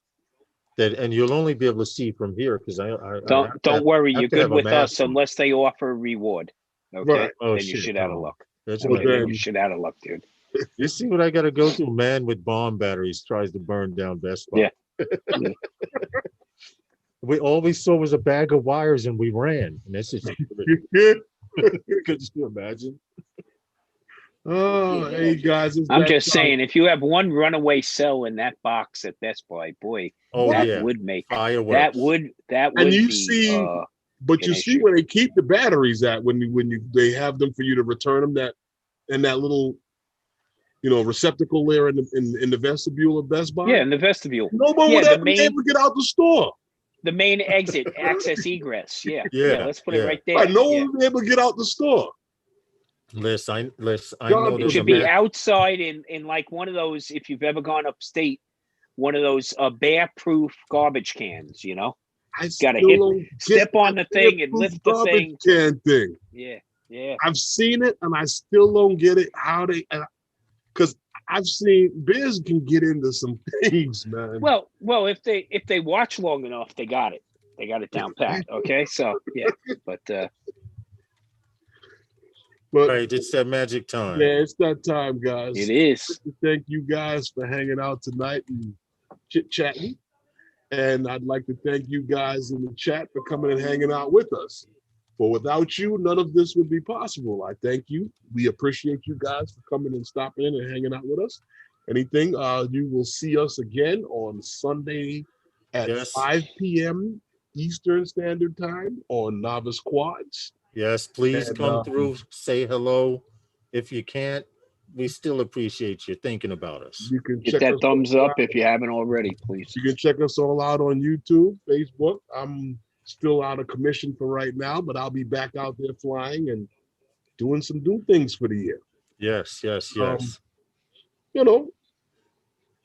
that and you'll only be able to see from here because I Don't worry, have you're to good have a with mask us on. unless they offer a reward. Okay. Right. Oh, then you shit, should out of no. luck. That's Okay, what then you should out of luck, dude. you see what I got to go through. A man with bomb batteries tries to burn down Best Buy. Yeah. All we saw was a bag of wires and we ran. And this is could you imagine? Oh, hey guys. I'm just saying, if you have one runaway cell in that box at Best Buy, boy, Oh that yeah, would make fireworks. that would And you be, see, but you an see issue. where they keep the batteries at when they have them for you to return them that little receptacle there in the vestibule of Best Buy. Yeah, in the vestibule. No one would ever be able to get out the store. The main exit, access egress. Yeah. Yeah, Let's put it right there. Right, no one would be able to get out the store. Liz, I know It there's should a be man. outside in like one of those, if you've ever gone upstate, one of those bear-proof garbage cans, I Gotta still hit- don't step get on the that thing and bulletproof lift the garbage thing. can thing. Yeah. I've seen it and I still don't get it how they, because I've seen bears can get into some things, man. Well, if they watch long enough, they got it. They got it down pat. Okay, so yeah, but Right, it's that magic time. yeah, it's that time, guys. it is. Thank you guys for hanging out tonight and chit-chatting. And I'd like to thank you guys in the chat for coming and hanging out with us. For without you, none of this would be possible. I thank you. We appreciate you guys for coming and stopping in and hanging out with us. Anything, you will see us again on Sunday at 5 p.m. Eastern Standard Time on Novice Quads. Yes, please And, come through, say hello. If you can't, we still appreciate you thinking about us. You can Hit check that us thumbs all up out. if you haven't already, please. You can check us all out on YouTube, Facebook. I'm still out of commission for right now, but I'll be back out there flying and doing some new things for the year. Yes. Stay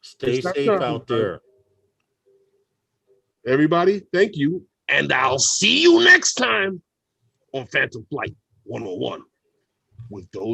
Stay safe out there. Everybody, thank you. And I'll see you next time on Phantom Flight 101 with those